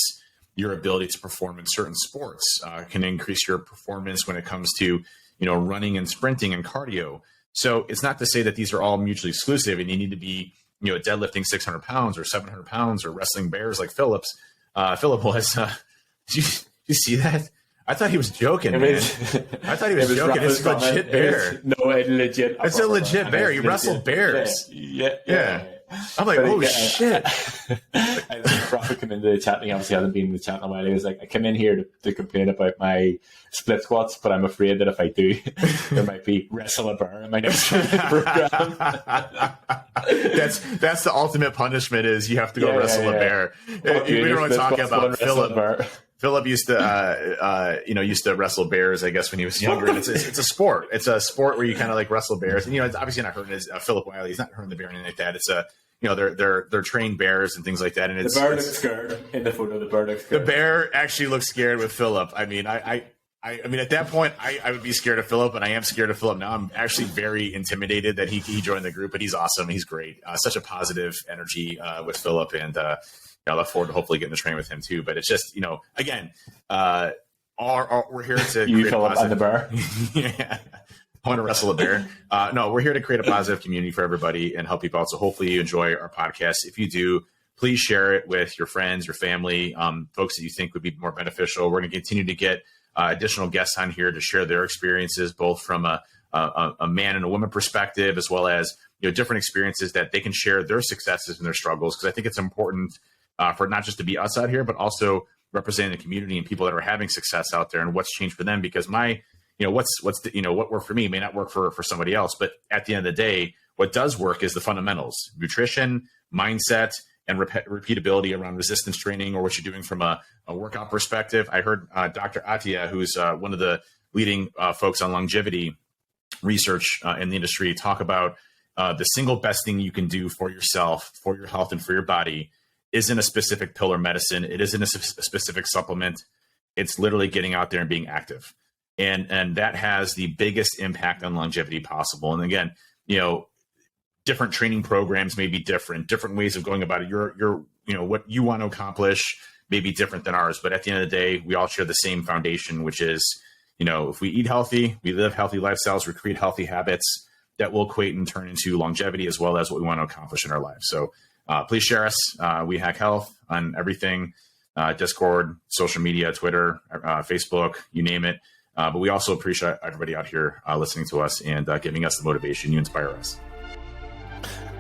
your ability to perform in certain sports, can increase your performance when it comes to, running and sprinting and cardio. So it's not to say that these are all mutually exclusive and you need to be, deadlifting 600 pounds or 700 pounds or wrestling bears like Philip was. You see that? I thought he was joking, man. I thought he was joking. It's a legit bear. Legit. It's a legit bear. He wrestled bears. Yeah. I'm like, shit. Rafa came into the chat, and he obviously hasn't been in the chat in a while. He was like, I come in here to complain about my split squats, but I'm afraid that if I do, there might be wrestle a bear in my next program. That's the ultimate punishment, is you have to go wrestle a bear. We don't want to talk about Philip. Philip used to wrestle bears, I guess, when he was younger. And it's a sport. It's a sport where you kind of like wrestle bears. And, it's obviously not hurting Philip Wiley. He's not hurting the bear or anything like that. It's they're trained bears and things like that. And the bear looks scared in the photo. The bear actually looks scared with Philip. I mean, I mean, at that point, I would be scared of Philip, and I am scared of Philip now. I'm actually very intimidated that he joined the group, but he's awesome. He's great. Such a positive energy with Philip, and I look forward to hopefully getting to train with him too. But it's just, again, we're here to you fill up on the bar. Yeah. I want to wrestle a bear. No, we're here to create a positive community for everybody and help people out. So hopefully you enjoy our podcast. If you do, please share it with your friends, your family, folks that you think would be more beneficial. We're going to continue to get additional guests on here to share their experiences, both from a man and a woman perspective, as well as different experiences that they can share their successes and their struggles. Because I think it's important for not just to be us out here, but also representing the community and people that are having success out there and what's changed for them. Because what worked for me may not work for somebody else. But at the end of the day, what does work is the fundamentals: nutrition, mindset, and repeatability around resistance training, or what you're doing from a workout perspective. I heard Dr. Atia, who's one of the leading folks on longevity research in the industry, talk about the single best thing you can do for yourself, for your health, and for your body isn't a specific pill or medicine. It isn't a specific supplement. It's literally getting out there and being active. And that has the biggest impact on longevity possible. And again, different training programs may be different ways of going about it. Your what you want to accomplish may be different than ours. But at the end of the day, we all share the same foundation, which is, if we eat healthy, we live healthy lifestyles, we create healthy habits, that will equate and turn into longevity as well as what we want to accomplish in our lives. So please share us. We Hack Health on everything, Discord, social media, Twitter, Facebook, you name it. But we also appreciate everybody out here listening to us and giving us the motivation. You inspire us.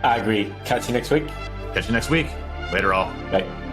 I agree. Catch you next week. Catch you next week. Later, all. Bye.